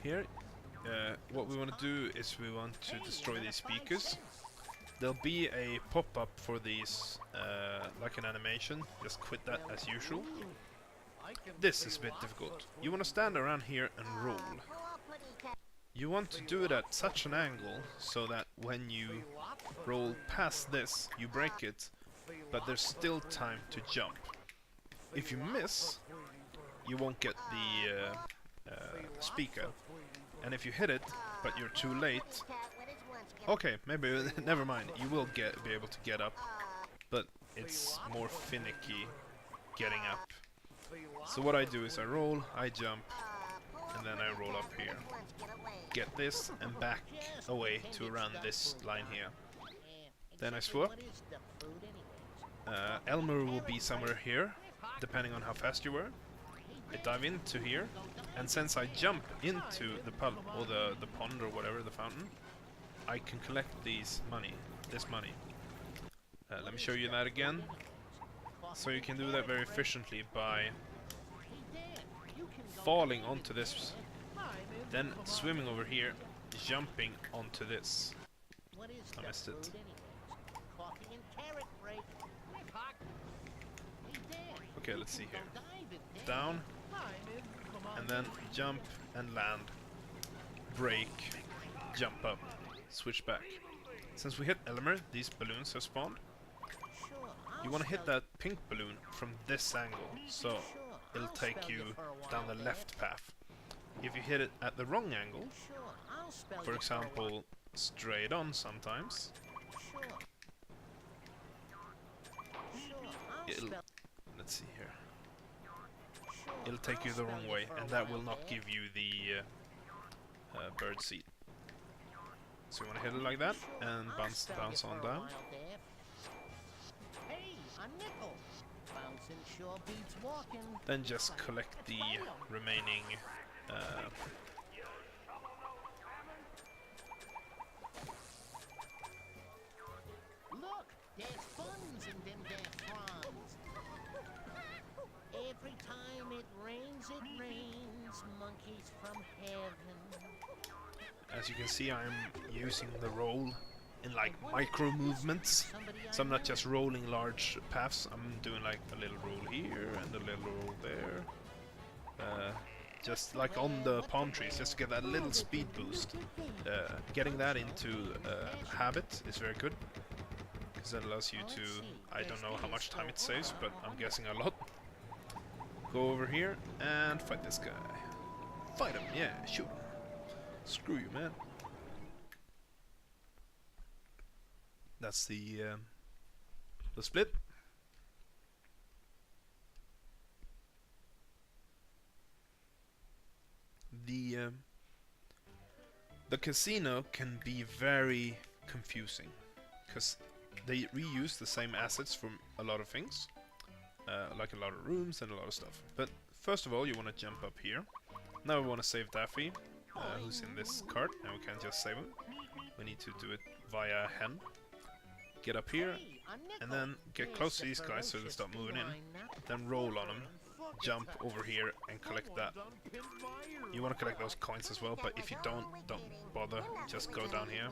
Here, what we want to do is we want to destroy these speakers. There'll be a pop-up for these, like an animation. Just quit that as usual. This is a bit difficult. You want to stand around here and roll. You want to do it at such an angle so that when you roll past this, you break it, but there's still time to jump. If you miss, you won't get the speaker, and if you hit it but you're too late, okay, maybe never mind, you will be able to get up, but it's more finicky getting up. So what I do is I roll, I jump, and then I roll up here, get this and back away to around this line here. Then I swap. Elmer will be somewhere here depending on how fast you were. I dive into here, and since I jump into the pub or the pond or whatever, the fountain, I can collect this money. Let me show you that again. So you can do that very efficiently by falling onto this, then swimming over here, jumping onto this. I missed it. Okay, let's see here. Down, and then jump and land, break, jump up, switch back. Since we hit Elmer, these balloons have spawned. You want to hit that pink balloon from this angle, so it'll take you down the left path. If you hit it at the wrong angle, for example, straight on sometimes, let's see here. It'll take you the wrong way, and that will not give you the bird seed. So you want to hit it like that, and bounce on down. Then just collect the remaining Look, there's funds in them there fronds. Every time it rains monkeys from heaven. As you can see, I'm using the roll in like micro movements. So I'm not just rolling large paths, I'm doing like a little roll here and a little roll there. Just like on the palm trees, just to get that little speed boost. Getting that into habit is very good, because that allows you to, I don't know how much time it saves, but I'm guessing a lot. Go over here and fight this guy. Fight him, yeah, shoot him. Screw you, man. That's the split. The casino can be very confusing, because they reuse the same assets from a lot of things, like a lot of rooms and a lot of stuff. But first of all, you want to jump up here. Now we want to save Daffy, who's in this cart, and we can't just save him. We need to do it via hen. Get up here, and then get close to these guys so they stop moving in. Then roll on them, jump over here and collect that. You want to collect those coins as well, but if you don't bother, just go down here.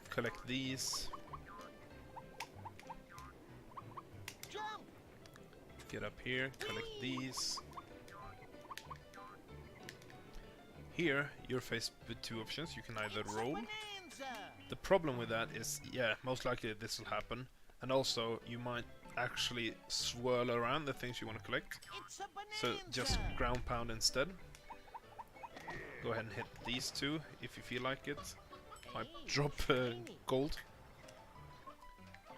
Collect these. Get up here, collect these. Here, you're faced with two options. You can either roll. The problem with that is, yeah, most likely this will happen. And also, you might actually swirl around the things you want to collect. So just ground pound instead. Go ahead and hit these two if you feel like it. Might drop gold.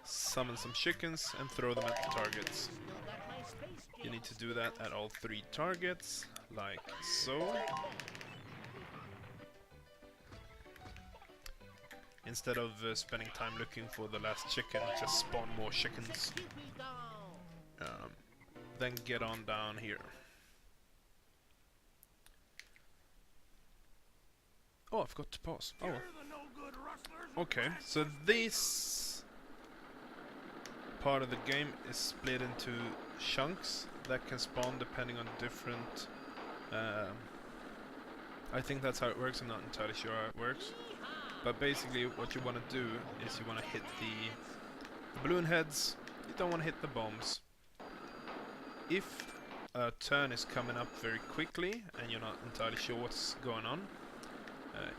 Summon some chickens and throw them at the targets. You need to do that at all 3 targets, like so. Instead of spending time looking for the last chicken, just spawn more chickens. Then get on down here. Oh, I forgot to pause. Oh. Okay, so this part of the game is split into chunks that can spawn depending on different... I think that's how it works. I'm not entirely sure how it works. But basically what you want to do is you want to hit the balloon heads. You don't want to hit the bombs. If a turn is coming up very quickly and you're not entirely sure what's going on,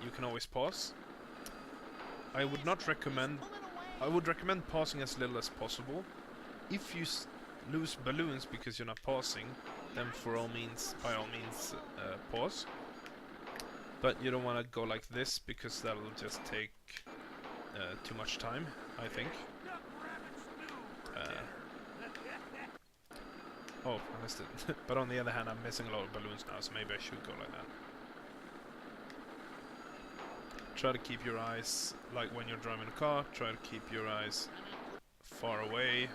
you can always pause. I would not recommend... I would recommend pausing as little as possible. If you lose balloons because you're not pausing, then for all means, by all means, pause. But you don't want to go like this, because that'll just take too much time, I think. Oh, I missed it. But on the other hand, I'm missing a lot of balloons now, so maybe I should go like that. Try to keep your eyes, like when you're driving a car, try to keep your eyes far away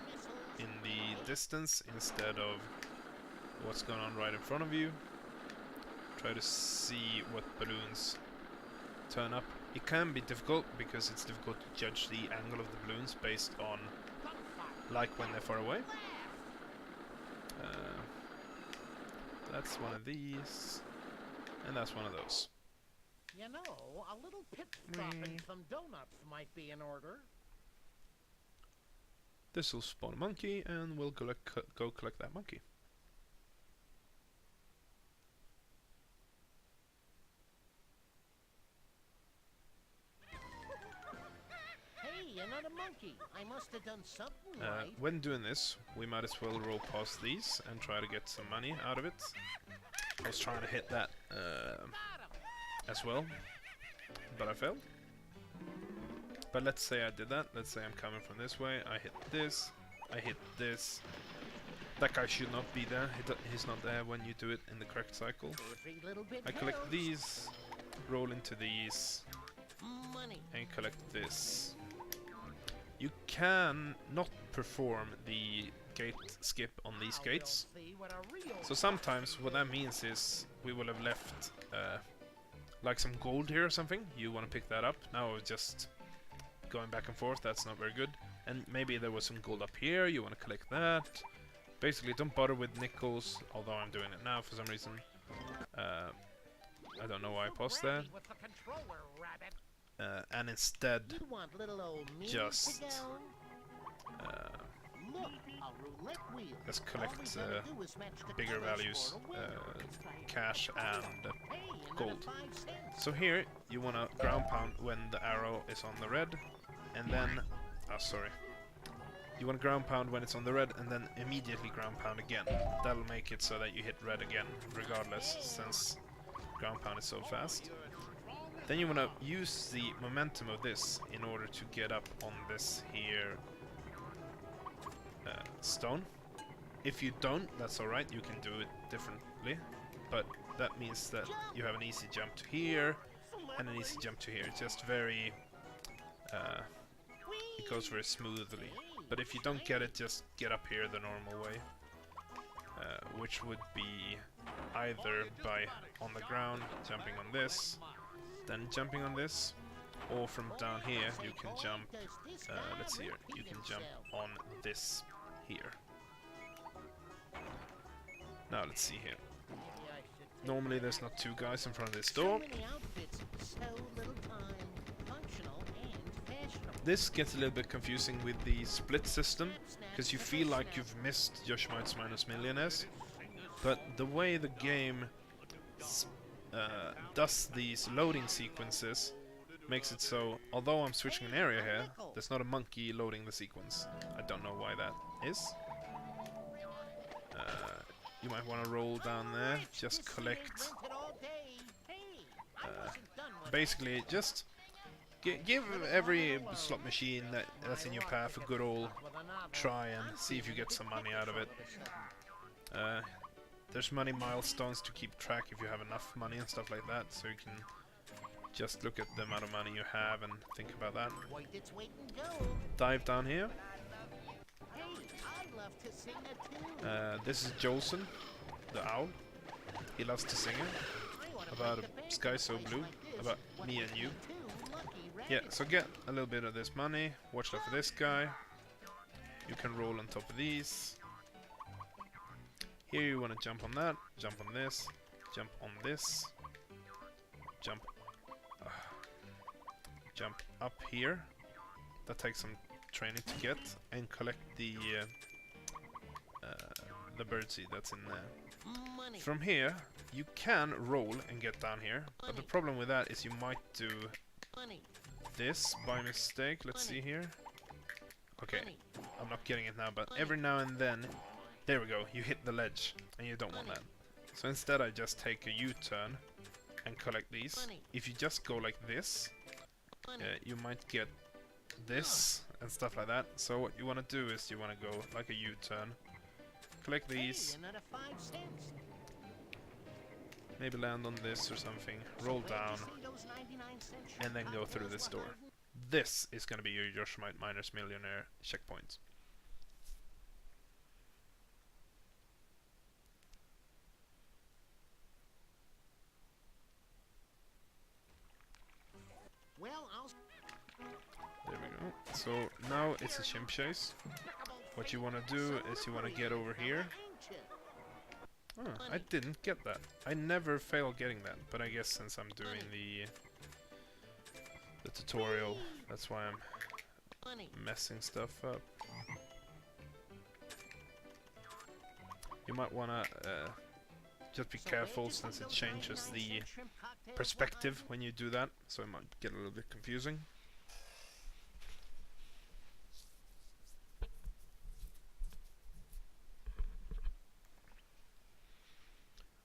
in the distance instead of what's going on right in front of you. Try to see what balloons turn up. It can be difficult because it's difficult to judge the angle of the balloons based on like when they're far away. That's one of these, and that's one of those. You know, a little pit stop and some donuts might be in order. This will spawn a monkey, and we'll go collect that monkey. Hey, another monkey. I must have done something right. When doing this, we might as well roll past these and try to get some money out of it. I was trying to hit that as well, but I failed. But let's say I did that. Let's say I'm coming from this way. I hit this. I hit this. That guy should not be there. He's not there when you do it in the correct cycle. I collect these, roll into these, and collect this. You can not perform the gate skip on these gates. So sometimes what that means is we will have left like some gold here or something. You want to pick that up. Now we're just going back and forth. That's not very good. And maybe there was some gold up here. You want to collect that. Basically, don't bother with nickels, although I'm doing it now for some reason. I don't know why I paused that. and instead You want little old me just to go? Look, a roulette wheel. let's All collect we gotta do is match the bigger colors values, for a winner. cash and Hey, another gold. 5 cents. So here you want to ground pound when the arrow is on the red, and then you want to ground pound when it's on the red, and then immediately ground pound again. That'll make it so that you hit red again, regardless, since ground pound is so fast. Then you want to use the momentum of this in order to get up on this here stone. If you don't, that's alright, you can do it differently, but that means that you have an easy jump to here and an easy jump to here. It's just very it goes very smoothly. But if you don't get it, just get up here the normal way, which would be either by on the ground jumping on this, then jumping on this, or from down here you can jump, let's see here, you can jump on this here. Now let's see here. Normally there's not two guys in front of this door. This gets a little bit confusing with the split system, because you feel like you've missed Yoshimites minus Millionaires, but the way the game does these loading sequences makes it so, although I'm switching an area here, there's not a monkey loading the sequence. I don't know why that is. You might want to roll down there, just collect. Basically, just give every slot machine that's in your path a good old try and see if you get some money out of it. There's money milestones to keep track if you have enough money and stuff like that, so you can just look at the amount of money you have and think about that. Dive down here. This is Jolson, the owl. He loves to sing it about a sky so blue, about me and you. Yeah, so get a little bit of this money, watch out for this guy. You can roll on top of these. Here you want to jump on that, jump on this, jump on this, jump up here. That takes some training to get, and collect the birdseed that's in there. From here, you can roll and get down here, but the problem with that is you might do this by mistake. Let's see here. Okay, I'm not getting it now, but every now and then, there we go, you hit the ledge, and you don't want that. So instead I just take a U-turn and collect these. If you just go like this, you might get this and stuff like that. So what you want to do is you want to go like a U-turn, collect these, maybe land on this or something, roll down, and then go through this door. This is going to be your Yoshimite minus Millionaire checkpoint. There we go. So now it's a chimp chase. What you want to do is you want to get over here. Oh, I didn't get that. I never fail getting that, but I guess since I'm doing the tutorial, that's why I'm messing stuff up. You might want to just be careful since it changes the perspective when you do that, so it might get a little bit confusing.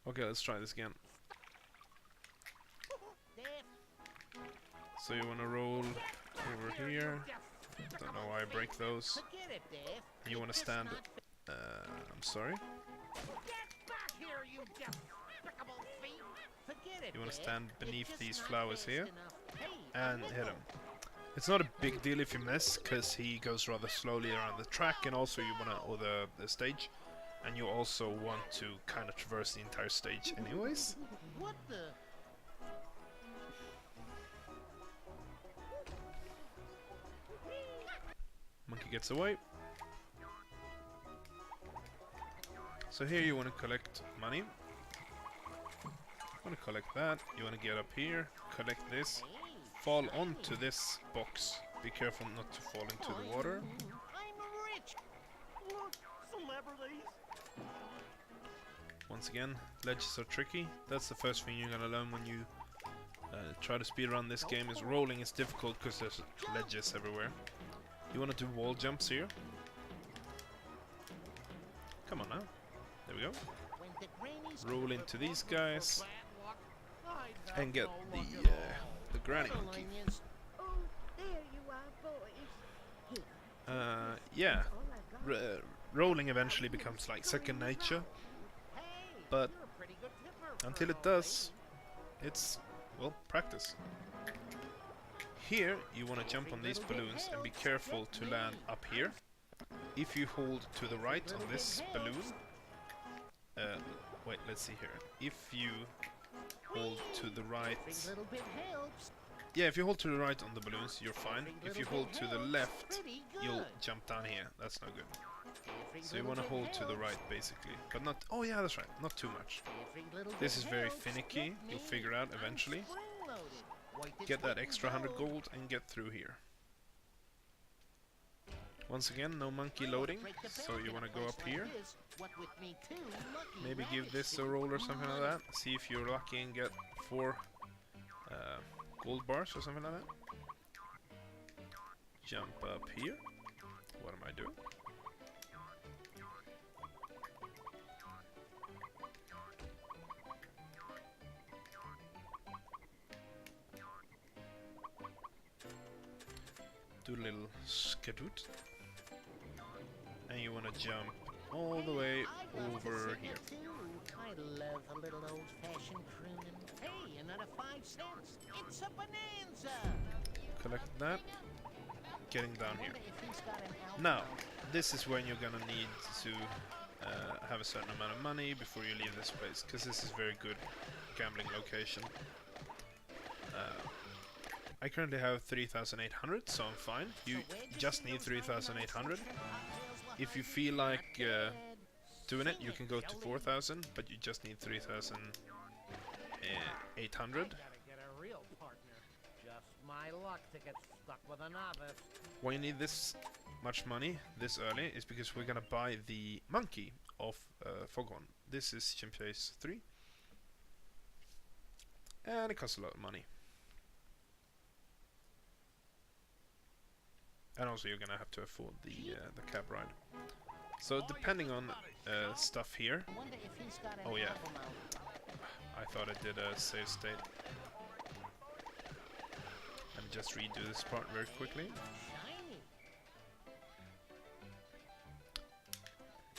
Okay, let's try this again. So you want to roll over here. Don't know why I break those. You want to stand. I'm sorry. You want to stand beneath these flowers here and hit him. It's not a big deal if you miss, because he goes rather slowly around the track, and also you want to, or the stage, and you also want to kind of traverse the entire stage anyways. What the? Monkey gets away. So here you want to collect money. You want to collect that. You want to get up here, collect this, fall onto this box. Be careful not to fall into the water. I'm rich. Look, celebrities. Once again, ledges are tricky. That's the first thing you're gonna learn when you try to speedrun this game. Is rolling is difficult because there's ledges everywhere. You want to do wall jumps here. Come on now. There we go. Roll into these guys and get the granny monkey. Oh, there you are, boys. Here. Yeah, All I got. rolling eventually becomes like second nature, but until it does, it's, well, practice. Here you want to jump on these balloons and be careful to land up here. If you hold to the right on this balloon, wait, let's see here. If you hold to the right, yeah, if you hold to the right on the balloons, you're fine. If you hold to the left, you'll jump down here. That's no good. So you want to hold to the right, basically, but not. Oh yeah, that's right. Not too much. This is very finicky. You'll figure out eventually. Get that extra 100 gold and get through here. Once again, no monkey loading, so you want to go up here. Maybe give this a roll or something like that. See if you're lucky and get 4 gold bars or something like that. Jump up here. What am I doing? Do a little skadoot. And you want to jump all the way over here. I love a little old-fashioned crooning. Hey, another 5 cents. It's a bonanza. Collect that. Getting down here. Now, this is when you're gonna need to have a certain amount of money before you leave this place, because this is a very good gambling location. I currently have 3,800, so I'm fine. You just need 3,800. If you feel like doing it, you can go to 4,000, but you just need 3,800. Why you need this much money this early is because we're gonna buy the monkey of Foghorn. This is Chimpanzee 3, and it costs a lot of money. And also you're gonna have to afford the cab ride. So depending on stuff here. Oh yeah, I thought I did a save state. Let me just redo this part very quickly.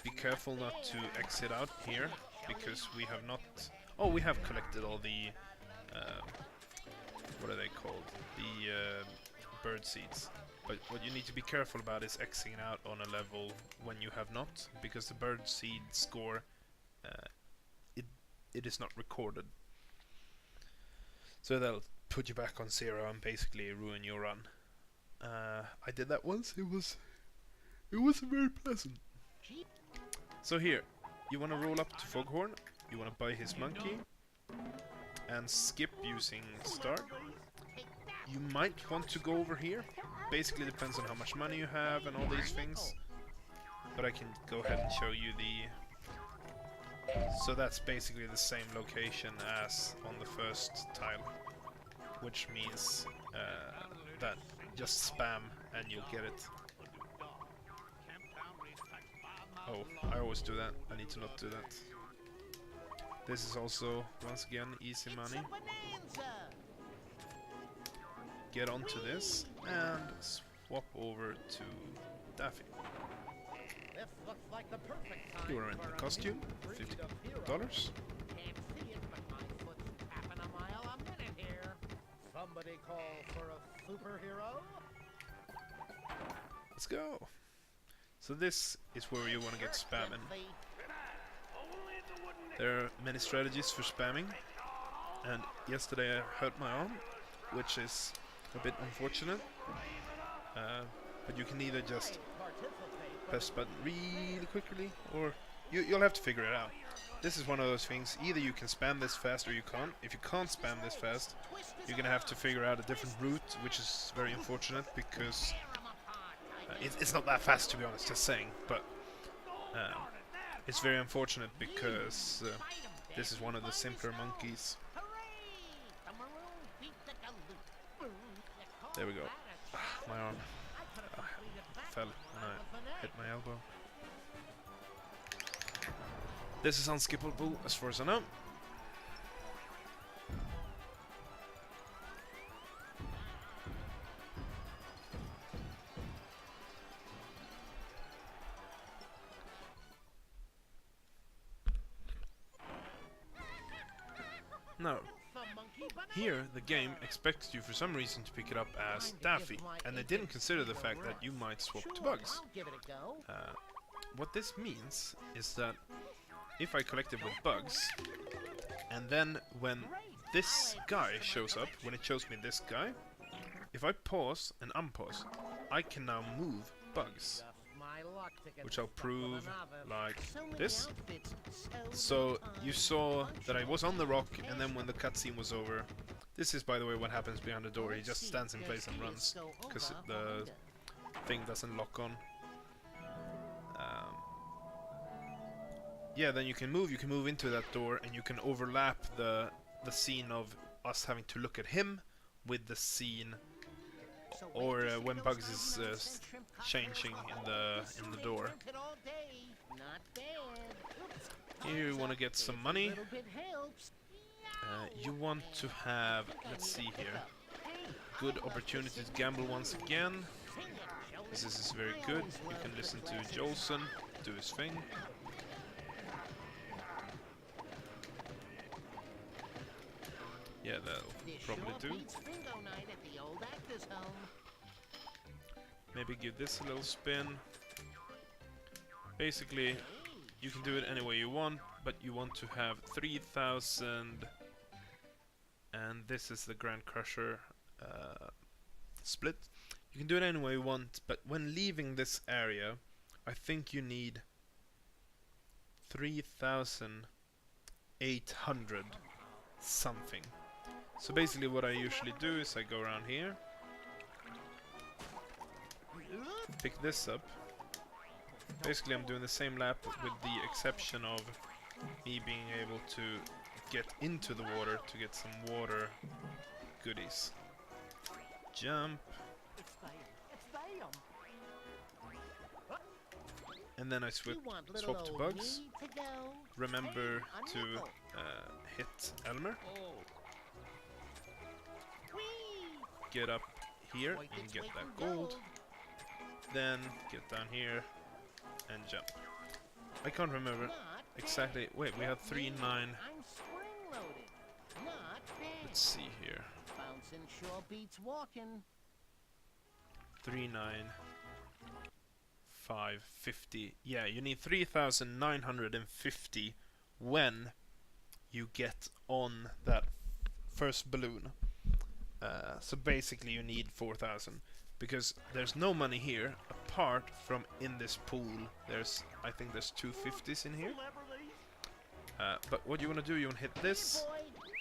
Be careful not to exit out here, because we have not... Oh, we have collected all the... what are they called? The bird seeds. But what you need to be careful about is exiting out on a level when you have not, because the bird seed score, it is not recorded. So that'll put you back on 0 and basically ruin your run. I did that once. It wasn't very pleasant. So here, you want to roll up to Foghorn. You want to buy his monkey and skip using start. You might want to go over here. Basically depends on how much money you have and all these things. But I can go ahead and show you the... So that's basically the same location as on the first tile. Which means that just spam and you'll get it. Oh, I always do that. I need to not do that. This is also, once again, easy money. Get onto this and swap over to Daffy. You want to rent the costume, $50. Somebody call for a superhero? Let's go. So this is where you want to get spamming. There are many strategies for spamming, and yesterday I hurt my arm, which is a bit unfortunate, but you can either just press the button really quickly, or you'll have to figure it out. This is one of those things, either you can spam this fast or you can't. If you can't spam this fast, you're gonna have to figure out a different route, which is very unfortunate because it's not that fast, to be honest, just saying, but it's very unfortunate because this is one of the simpler monkeys. There we go. My arm fell when I hit my elbow. This is unskippable as far as I know. Now, here the game expects you for some reason to pick it up as Daffy, and they didn't consider the fact that you might swap to Bugs. What this means is that if I collect it with Bugs, and then when this guy shows up, when it shows me this guy, if I pause and unpause, I can now move Bugs, which I'll prove like this. So you saw that I was on the rock, and then when the cutscene was over, this is by the way what happens behind the door. He just stands in place and runs because the thing doesn't lock on. Yeah, then you can move into that door, and you can overlap the scene of us having to look at him with the scene, or when Bugs is changing in the door. Here you want to get some money. You want to have, let's see here, good opportunity to gamble once again. This is very good. You can listen to Jolson do his thing. Yeah, that'll probably do. Maybe give this a little spin. Basically, you can do it any way you want, but you want to have 3,000, and this is the Grand Crusher split. You can do it any way you want, but when leaving this area, I think you need 3,800 something. So basically what I usually do is I go around here, pick this up. Basically I'm doing the same lap with the exception of me being able to get into the water to get some water goodies. Jump. And then I swap to Bugs. Remember to hit Elmer. Get up here and get that gold. Then get down here and jump. I can't remember exactly. Wait, we have 3-9. Let's see here. 3-9. 550. Yeah, you need 3,950 when you get on that first balloon. So basically you need 4,000 because there's no money here apart from in this pool. I think there's 250s in here. But what you want to do, you want to hit this.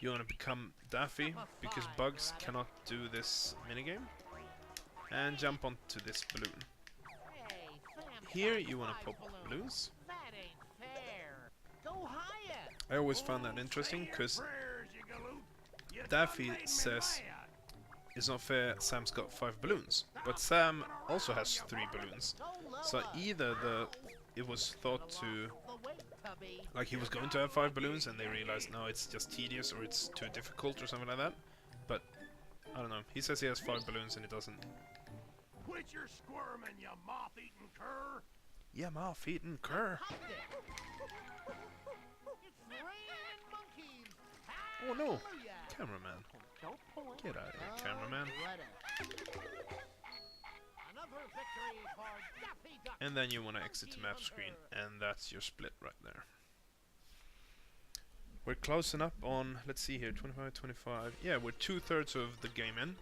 You want to become Daffy because Bugs cannot do this minigame. And jump onto this balloon. Here you want to pop balloons. I always found that interesting because Daffy says it's not fair, Sam's got 5 balloons, but Sam also has 3 balloons. So either it was thought to, like he was going to have 5 balloons and they realized no, it's just tedious or it's too difficult or something like that. But I don't know, he says he has 5 balloons and he doesn't. Quit your squirming, you moth-eating cur! Yeah, moth-eating cur. Oh no! Cameraman. Get out of here, cameraman. And then you want to exit the map screen, and that's your split right there. We're closing up on, let's see here, 25, 25. Yeah, we're 2/3 of the game in.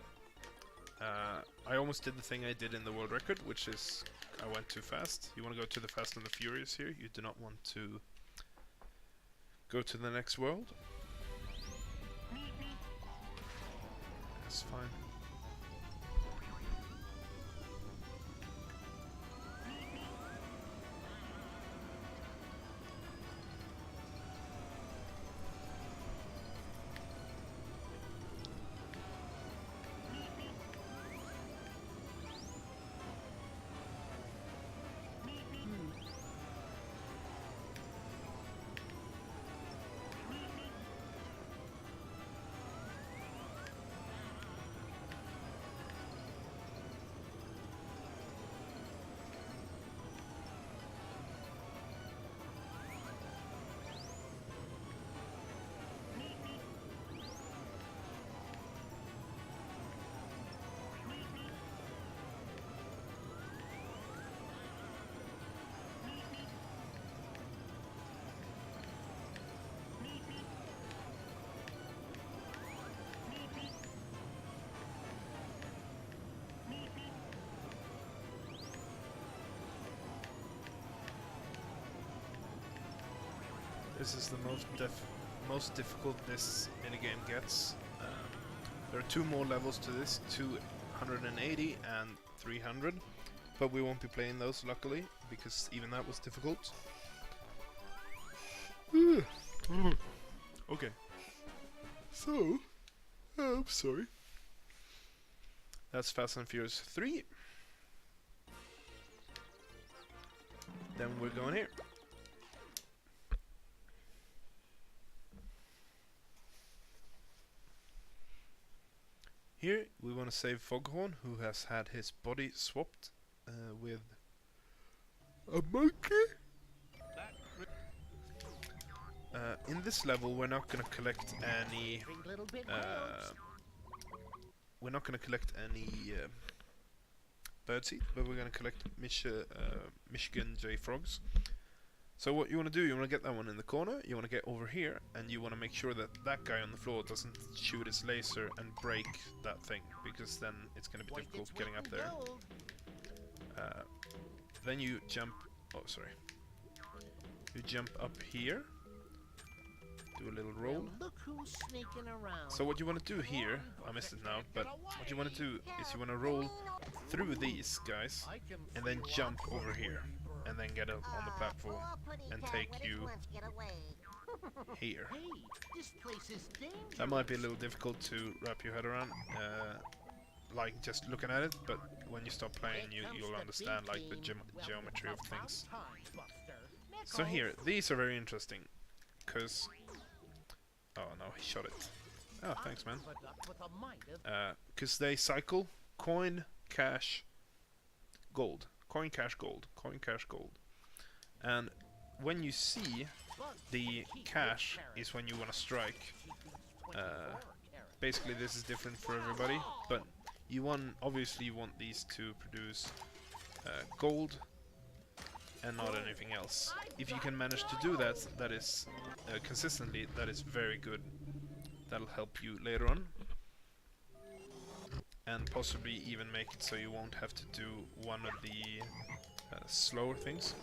I almost did the thing I did in the world record, which is I went too fast. You want to go to the Fast and the Furious here. You do not want to go to the next world. That's fine. This is the most difficult this minigame gets. There are 2 more levels to this, 280 and 300, but we won't be playing those luckily, because even that was difficult. Okay. So, I'm sorry. That's Fast and Furious 3. Then we're going here. Here we want to save Foghorn, who has had his body swapped with a monkey. In this level, we're not going to collect any. We're not going to collect any birdseed, but we're going to collect Michigan J frogs. So what you want to do, you want to get that one in the corner, you want to get over here, and you want to make sure that that guy on the floor doesn't shoot his laser and break that thing, because then it's going to be difficult getting up there. Then you jump, oh sorry, you jump up here, do a little roll. So what you want to do here, I missed it now, but what you want to do is you want to roll through these guys, and then jump over here. And then get up on the platform and take you here. That might be a little difficult to wrap your head around, like just looking at it, but when you start playing you'll understand like the geometry of things. So here, these are very interesting, cause oh no, he shot it. Oh, thanks man. Cause they cycle coin, cash, gold. Coin, cash, gold. Coin, cash, gold. And when you see the cash is when you want to strike. Basically this is different for everybody, but obviously you want these to produce gold and not anything else. If you can manage to do that, that is consistently, that is very good. That'll help you later on. And possibly even make it so you won't have to do one of the slower things.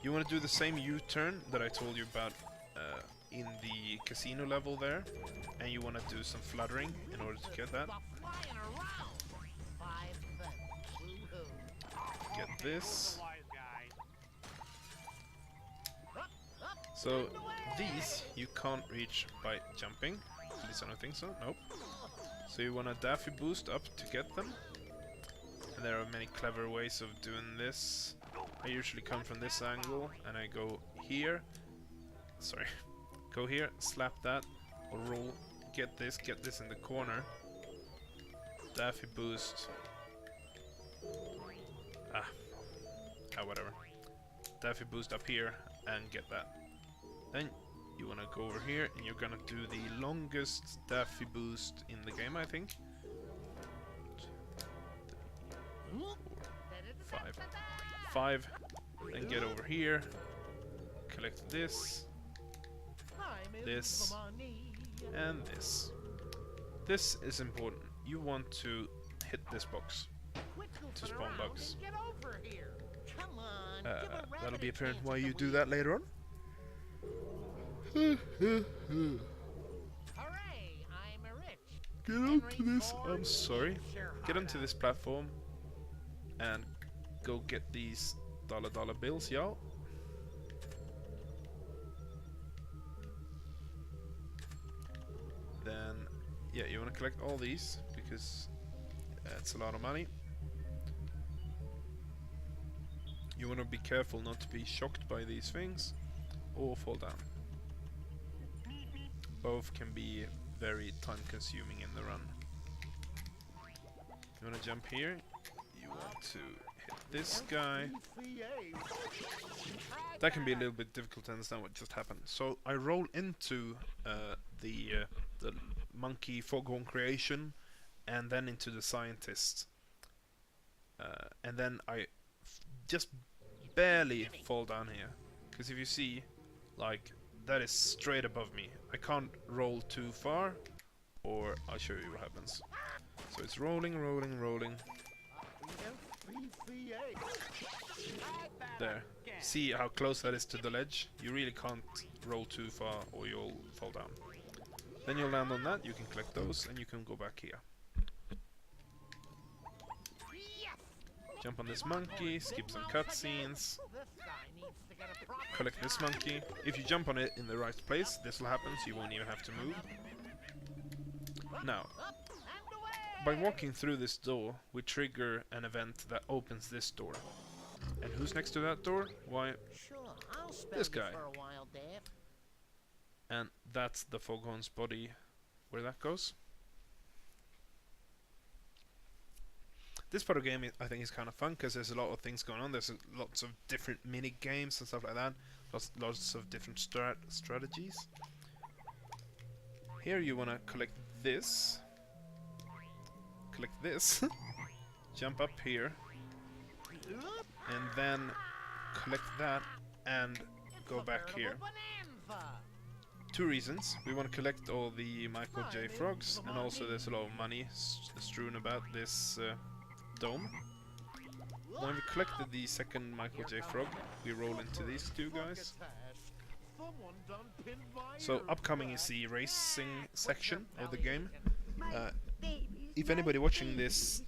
You want to do the same U-turn that I told you about in the casino level there, and you want to do some fluttering in order to get that. Get this. So these you can't reach by jumping. At least I don't think so. Nope. So you want a Daffy boost up to get them. And there are many clever ways of doing this. I usually come from this angle and I go here. Sorry. Go here, slap that, or roll, get this in the corner. Daffy boost. Whatever. Daffy boost up here and get that. Then you wanna go over here and you're gonna do the longest Daffy boost in the game, I think. 5. Then get over here. Collect this. This. And this. This is important. You want to hit this box Quit to goofing spawn around bugs. and get over here. Come on, give a rabbit That'll be a apparent chance why at you the do wheel. that later on. Hooray! I'm a rich. Get onto this. I'm sorry. Get onto this platform and go get these dollar bills, y'all. Then, yeah, you want to collect all these because it's a lot of money. You want to be careful not to be shocked by these things or fall down. Both can be very time consuming in the run. You want to jump here, you want to hit this guy. That can be a little bit difficult to understand what just happened. So I roll into the monkey foghorn creation and then into the scientist. And then I just barely fall down here. Because if you see, like, that is straight above me. I can't roll too far, or I'll show you what happens. So it's rolling, rolling, rolling. There. See how close that is to the ledge? You really can't roll too far or you'll fall down. Then you'll land on that, you can collect those, and you can go back here. Jump on this monkey, skip some cutscenes. Collect this monkey. If you jump on it in the right place, this will happen, so you won't even have to move. Now, by walking through this door, we trigger an event that opens this door. And who's next to that door? Why, this guy. And that's the foghorn's body, where that goes. This part of the game, I think, is kind of fun because there's a lot of things going on. There's lots of different mini games and stuff like that. Lots of different strategies. Here you want to collect this. Collect this. Jump up here. And then collect that and go back here. Two reasons. We want to collect all the Michael J. Frogs, and also there's a lot of money strewn about this dome. When we collected the second Michael J. Frog, we roll into these two guys. So upcoming is the racing section of the game. If anybody watching this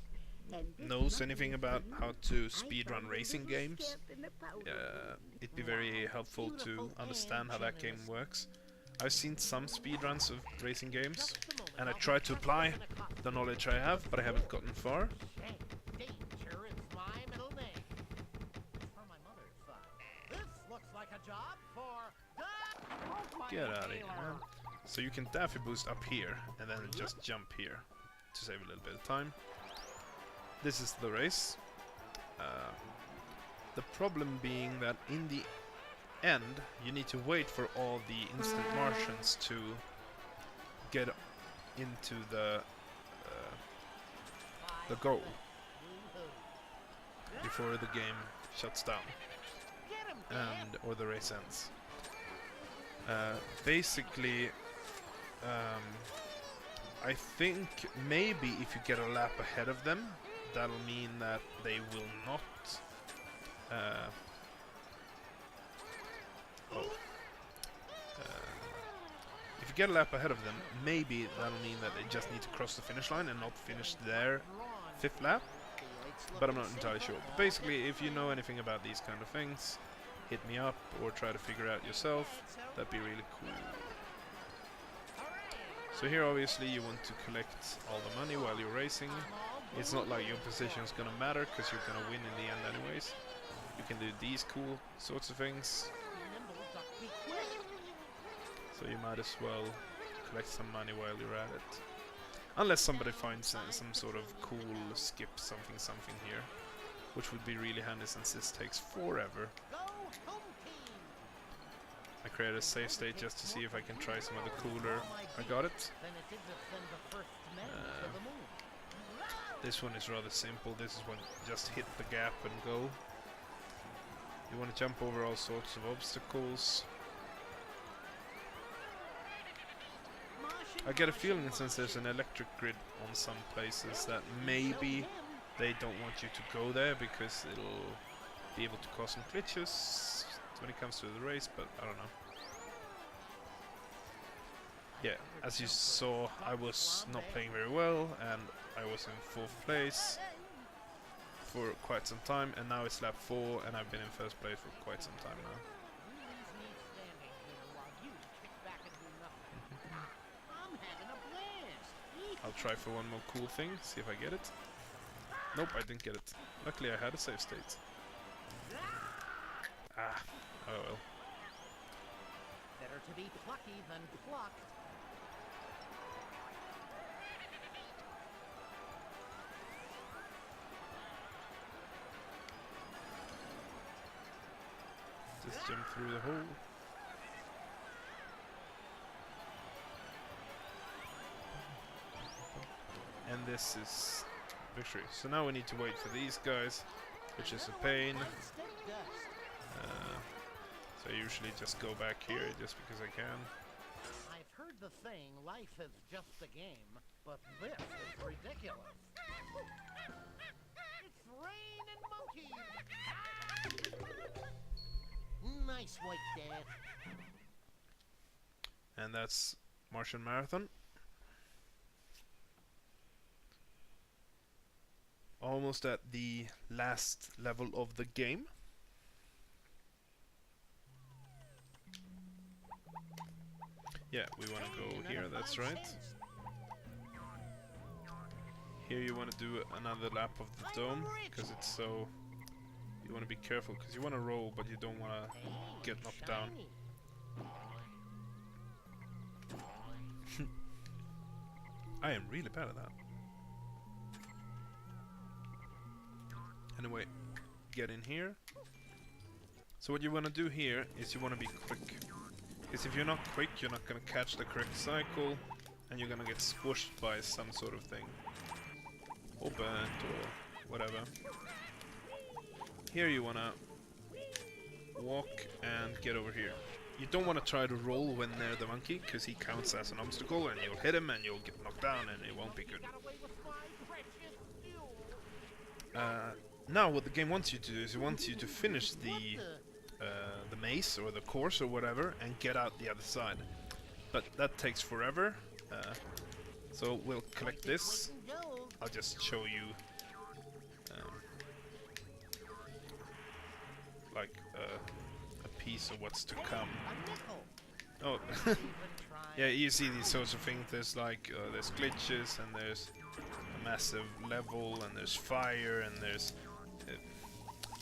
knows anything about how to speedrun racing games, it'd be very helpful to understand how that game works. I've seen some speedruns of racing games, and I try to apply the knowledge I have, but I haven't gotten far. Get out of here, man. So you can Daffy boost up here, and then just jump here to save a little bit of time. This is the race. The problem being that in the end, you need to wait for all the instant Martians to get into the goal before the game shuts down or the race ends. Basically, I think maybe if you get a lap ahead of them, that'll mean that they will not if you get a lap ahead of them, maybe that'll mean that they just need to cross the finish line and not finish their 5th lap, but I'm not entirely sure. But basically, if you know anything about these kind of things, hit me up or try to figure out yourself. That'd be really cool. So here obviously you want to collect all the money while you're racing. It's not like your position is gonna matter because you're gonna win in the end anyways. You can do these cool sorts of things. So you might as well collect some money while you're at it. Unless somebody finds some sort of cool skip something here. Which would be really handy since this takes forever. I created a save state just to see if I can try some of the cooler. I got it. This one is rather simple. This is when just hit the gap and go. You want to jump over all sorts of obstacles. I get a feeling since there's an electric grid on some places that maybe they don't want you to go there because it'll be able to cause some glitches when it comes to the race, but I don't know. Yeah, as you saw, I was not playing very well and I was in 4th place for quite some time, and now it's lap 4 and I've been in 1st place for quite some time now. I'll try for one more cool thing, see if I get it. Nope, I didn't get it. Luckily I had a save state. Ah, oh well. Better to be plucky than plucked. Just jump through the hole. And this is victory. So now we need to wait for these guys, which is a pain. So I usually just go back here just because I can. I've heard the saying, life is just a game, but this is ridiculous. It's rain and monkeys! Nice work, Dad. And that's Martian Marathon. Almost at the last level of the game. Yeah, we want to go here, that's right. Here you want to do another lap of the dome, because it's so... You want to be careful, because you want to roll, but you don't want to get knocked down. I am really bad at that. Anyway, get in here. So what you want to do here is you want to be quick. Because if you're not quick, you're not going to catch the correct cycle, and you're going to get squished by some sort of thing. Or burnt, or whatever. Here you want to walk and get over here. You don't want to try to roll when near the monkey, because he counts as an obstacle, and you'll hit him, and you'll get knocked down, and it won't be good. Now what the game wants you to do is it wants you to finish the maze or the course or whatever and get out the other side. But that takes forever. So we'll collect this. I'll just show you like a piece of what's to come. Oh, yeah, you see these sorts of things. There's like there's glitches and there's a massive level and there's fire and there's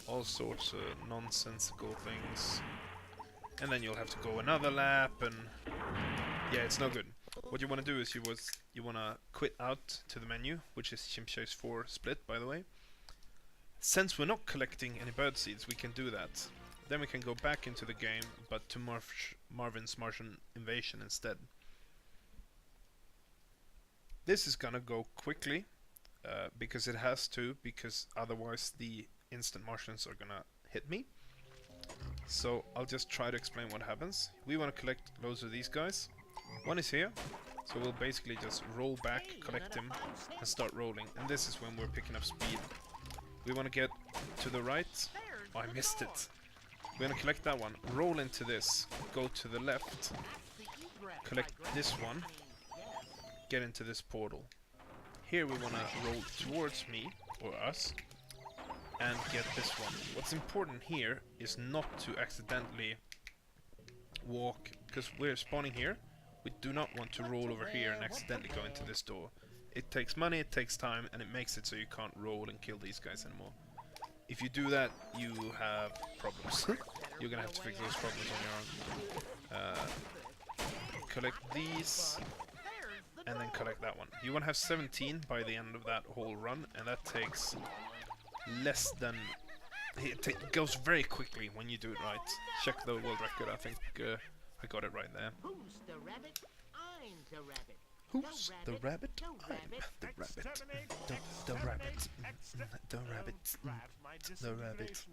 all sorts of nonsensical things, and then you'll have to go another lap, and yeah, it's no good. What you want to do is you want to quit out to the menu, which is Chimp Chase 4 split, by the way. Since we're not collecting any bird seeds, we can do that. Then we can go back into the game, but to Marvin's Martian Invasion instead. This is gonna go quickly, because it has to, because otherwise the instant Martians are gonna hit me. So I'll just try to explain what happens. We want to collect loads of these guys. One is here, so we'll basically just roll back, collect him, and start rolling. And this is when we're picking up speed. We want to get to the right. Oh, I missed it. We're gonna collect that one, roll into this, go to the left, collect this one, get into this portal. Here we want to roll towards me, or us, and get this one. What's important here is not to accidentally walk, because we're spawning here. We do not want to roll over here and accidentally go into this door. It takes money, it takes time, and it makes it so you can't roll and kill these guys anymore. If you do that, you have problems. You're gonna have to fix those problems on your own. Collect these, and then collect that one. You want to have 17 by the end of that whole run, and that takes less than... It goes very quickly when you do it right. Check the world record, I think I got it right there. Who's the rabbit? I'm the rabbit. Who's the rabbit? I'm the rabbit. The rabbit. The rabbit. The rabbit.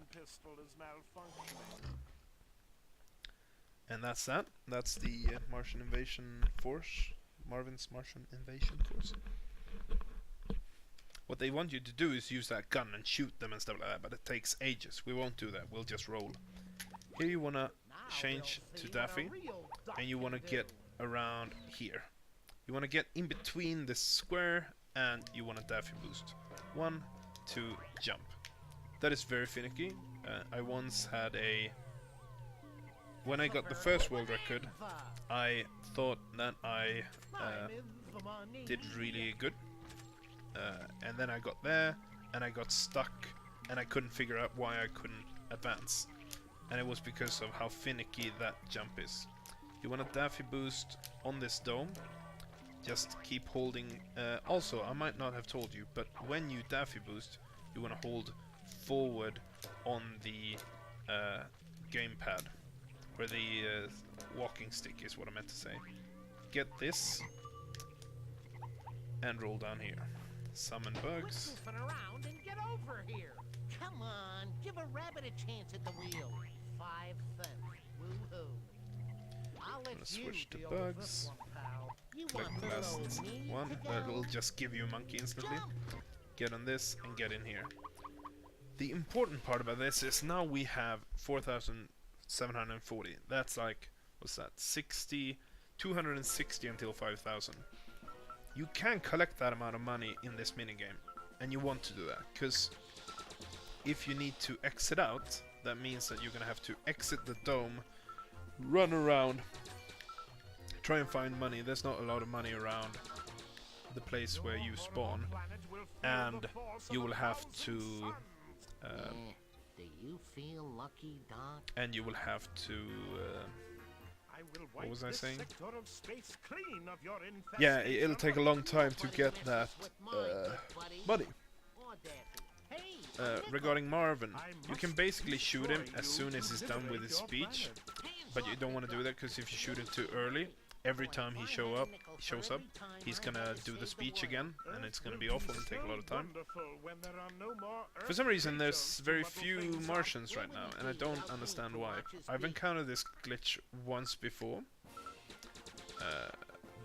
And that's that. That's the Martian Invasion Force Marvin's Martian invasion course. What they want you to do is use that gun and shoot them and stuff like that, but it takes ages. We won't do that, we'll just roll. Here you wanna change to Daffy, and you wanna get around here. You wanna get in between this square, and you wanna Daffy boost. 1, 2, jump. That is very finicky. I once had a... When I got the first world record, I thought that I did really good. And then I got there, and I got stuck, and I couldn't figure out why I couldn't advance. And it was because of how finicky that jump is. You want a Daffy boost on this dome. Just keep holding. Also, I might not have told you, but when you Daffy boost, you want to hold forward on the gamepad, where the walking stick is what I meant to say. Get this, and roll down here. Summon bugs. Quit goofing around and get over here. Come on, give a rabbit a chance at the wheel. 5 cents. Woohoo. I'll let you switch to deal with bugs. this one, pal. You Click want the little last old me one. to go? That'll just give you a monkey instantly. Jump. Get on this and get in here. The important part about this is now we have 4,740. That's like, what's that? 260 until 5,000. You can collect that amount of money in this minigame, and you want to do that, because if you need to exit out, that means that you're gonna have to exit the dome, run around, try and find money. There's not a lot of money around the place where you spawn, and you will have to Do you feel lucky, Doc? and you will have to what was I saying? Yeah, it'll take a long time to get that money. Regarding Marvin, you can basically shoot him as soon as he's done with his speech, but you don't want to do that, because if you shoot him too early, every time he shows up, he's gonna do the speech again, and it's gonna be awful and take a lot of time. For some reason, there's very few Martians right now, and I don't understand why. I've encountered this glitch once before.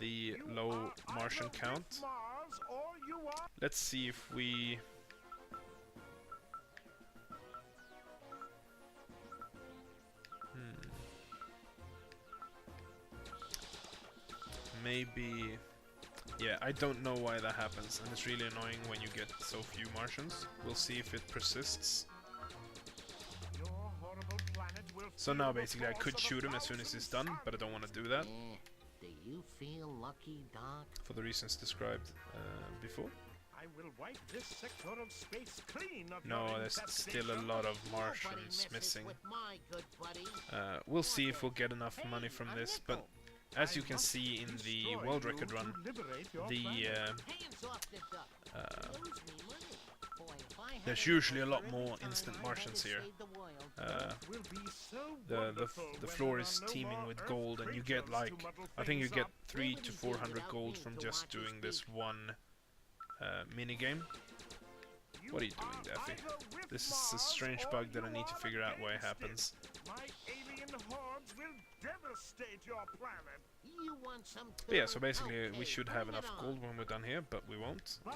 The low Martian count. Let's see if we... Maybe... Yeah, I don't know why that happens, and it's really annoying when you get so few Martians. We'll see if it persists. So now basically I could shoot him as soon as he's done, but I don't want to do that. Do you feel lucky, Doc? For the reasons described before. I will wipe this sector of space clean of No, your there's still a lot of Martians missing. We'll see if we'll get enough money from this, but as you can see in the world record run, the there's usually a lot more instant Martians here. The floor is teeming with gold, and you get like, I think you get 300 to 400 gold from just doing this one minigame. What are you doing, Daffy? This is a strange bug that I need to figure out why it happens. My alien hordes will devastate your planet. You want some But yeah, so basically we should have enough gold when we're done here, but we won't. Bow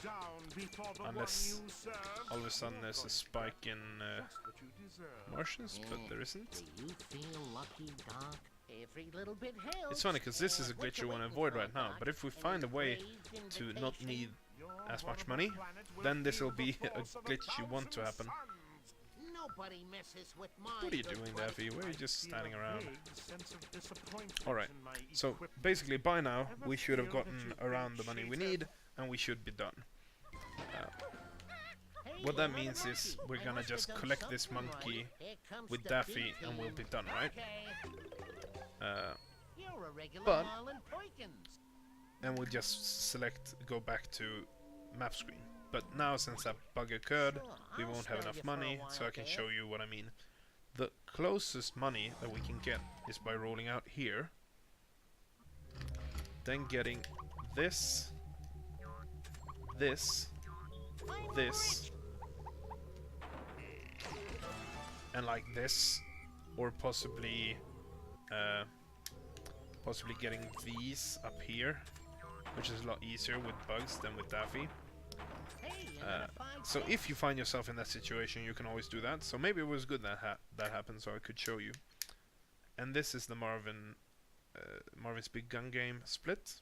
down before the Unless one you serve. all of a sudden there's a spike in Just what you deserve. Martians, but there isn't. Do you feel lucky, Doc? Every little bit helps. It's funny because this is a glitch you want to avoid right now, but if we find a way to not need as much money, then this will be a glitch you want to happen. Nobody messes with my What are you good doing, buddy. Daffy? Why are you just standing around? Sense of disappointment Alright, in my so equipment. basically by now we should have feel that gotten you've been around the money we cheated? need, and we should be done. Hey, What that another means is monkey. we're I gonna must have just done collect this something monkey right. Here comes with the Daffy B and we'll be team. done, right? Okay. You're a regular but- Marlin Poikins. And we'll just select go back to map screen. But now since that bug occurred, Sure, we I'll won't have spare enough you for a money, while so I can there. show you what I mean. The closest money that we can get is by rolling out here, then getting this, this, this, and like this, or possibly possibly getting these up here, which is a lot easier with bugs than with Daffy. So if you find yourself in that situation, you can always do that. So maybe it was good that that happened, so I could show you. And this is the Marvin's Big Gun Game split.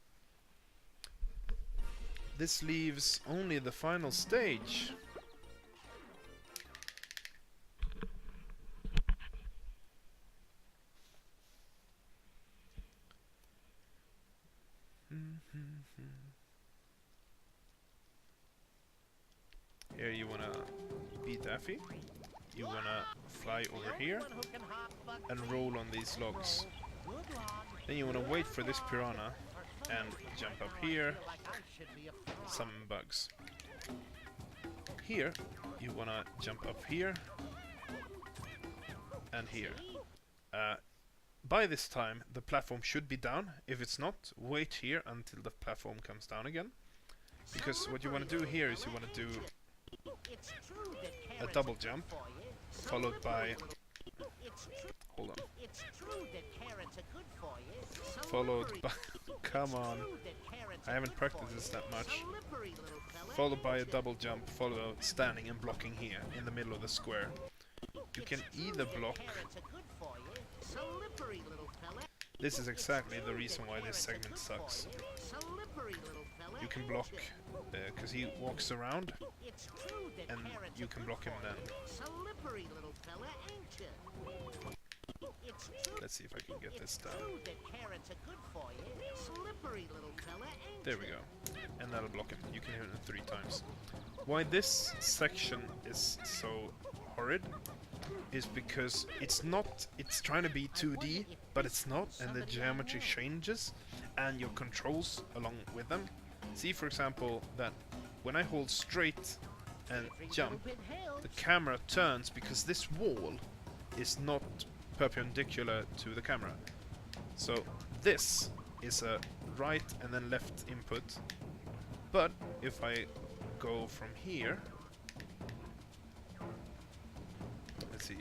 This leaves only the final stage. Here you wanna be Daffy. You wanna fly over here and roll on these logs. Then you wanna wait for this piranha and jump up here, summon bugs. Here you wanna jump up here and here. By this time the platform should be down. If it's not, wait here until the platform comes down again. Because what you wanna do here is you wanna do a double jump, followed by... Hold on. Followed by... Come on. I haven't practiced this that much. Followed by a double jump, followed standing and blocking here, in the middle of the square. You can either block... This is exactly the reason why this segment sucks. You can block because he walks around, and you can block him then. Let's see if I can get this down. There we go. And that'll block him. You can hit him 3 times. Why this section is so horrid is because it's trying to be 2D, but it's not, and the geometry changes, and your controls along with them. See, for example, that when I hold straight and jump, the camera turns because this wall is not perpendicular to the camera. So this is a right and then left input, but if I go from here, let's see,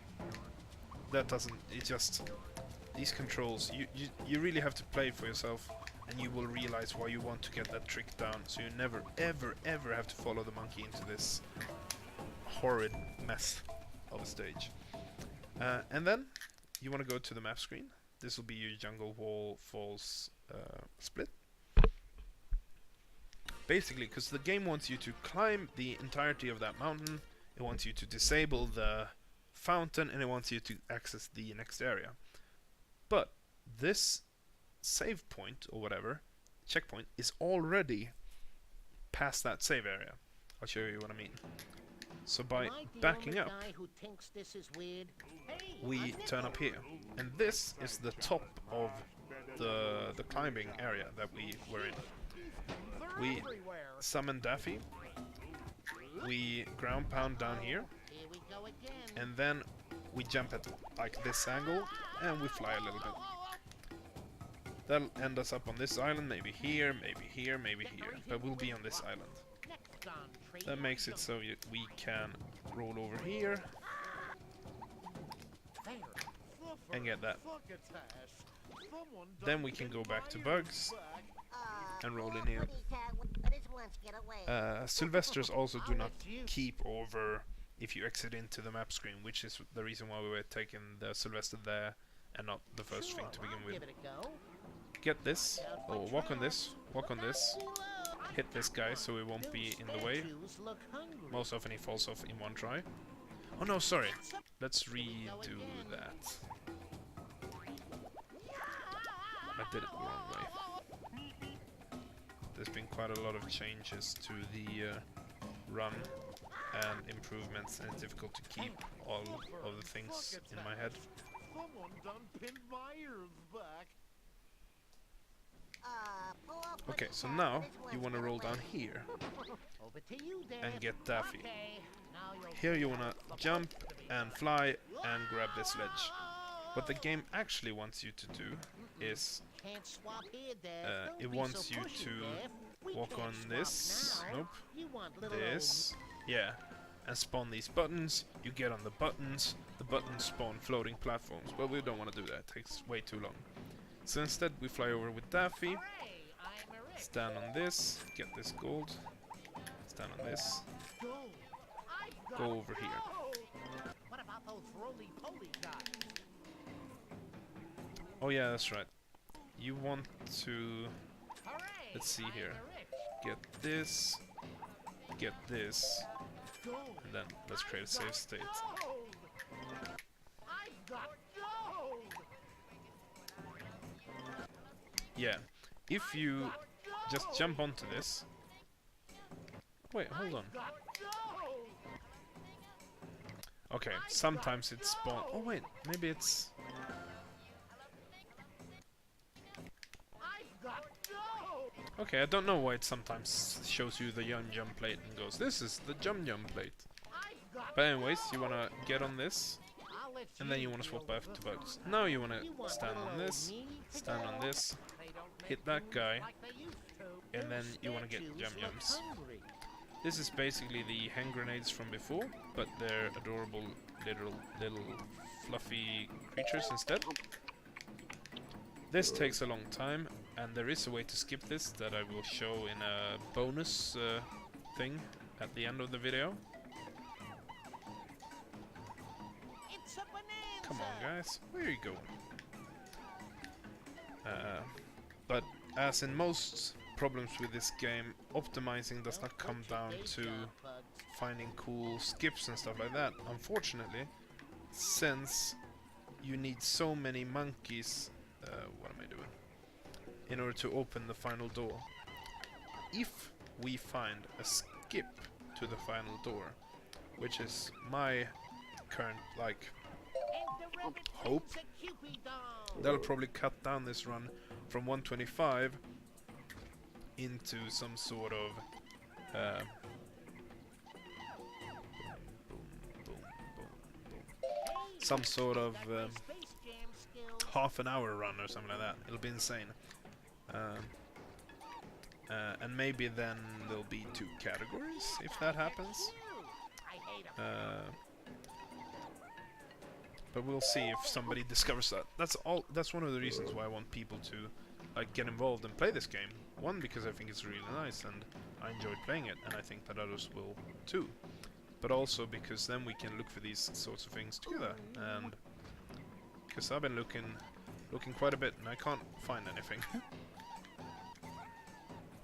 that doesn't, it just, these controls, you really have to play for yourself, and you will realize why you want to get that trick down, so you never ever have to follow the monkey into this horrid mess of a stage. And then you want to go to the map screen. This will be your Jungle Wall Falls split. Basically, because the game wants you to climb the entirety of that mountain, it wants you to disable the fountain, and it wants you to access the next area. But this save point, or whatever, checkpoint, is already past that save area. I'll show you what I mean. So by backing up, we turn up here. And this is the top of the climbing area that we were in. We summon Daffy, we ground pound down here, and then we jump at like this angle, and we fly a little bit. That'll end us up on this island, maybe here, maybe here, maybe here, but we'll be on this island. That makes it so we can roll over here and get that. Then we can go back to bugs and roll in here. Sylvesters also do not keep over if you exit into the map screen, which is the reason why we were taking the Sylvester there and not the first thing to begin with. Get this, or walk on this, hit this guy so he won't be in the way. Most often he falls off in one try. Oh no, sorry. Let's redo that. I did it the wrong way. There's been quite a lot of changes to the run and improvements, and it's difficult to keep all of the things in my head. Okay, so now you want to roll down here and get Daffy. Here you want to jump and fly and grab this ledge. What the game actually wants you to do is it wants you to walk on this, nope, this, yeah, and spawn these buttons. You get on the buttons spawn floating platforms. Well, we don't want to do that, it takes way too long. So instead we fly over with Daffy, Hooray, I'm a rich. stand on this, get this gold, stand on this, Gold. I've got go over here. gold. What about those roly-poly guys? Oh yeah, that's right. You want to, Hooray, let's see I'm here, a rich. get this, Gold. and then let's create a save state. Gold. I've got gold. Yeah, if you just Gold. jump onto this. Wait, hold on. I've got gold. Okay, sometimes it spawn. Oh wait, maybe it's. I've got gold. Okay, I don't know why it sometimes shows you the jump plate and goes, this is the jump plate. I've got But anyways, you wanna get on this, I'll let and then you wanna deal swap with back to the bugs. food. Now you wanna You want stand on little this, me to stand on go? this, They don't hit make that food guy, like they used to. and then you wanna get Statues yum look yums. hungry. This is basically the hand grenades from before, but they're adorable little fluffy creatures instead. This takes a long time, and there is a way to skip this that I will show in a bonus thing at the end of the video. It's a bonanza. Come on, guys, where are you going? But as in most problems with this game, optimizing does not come down to finding cool skips and stuff like that. Unfortunately, since you need so many monkeys, what am I doing? In order to open the final door. If we find a skip to the final door, which is my current, like, hope, that'll probably cut down this run from 125 into some sort of some sort of half an hour run or something like that. It'll be insane. And maybe then there'll be 2 categories if that happens. But we'll see if somebody discovers that. That's one of the reasons why I want people to like get involved and play this game. One, because I think it's really nice and I enjoyed playing it, and I think that others will too. But also because then we can look for these sorts of things together. And because I've been looking quite a bit and I can't find anything.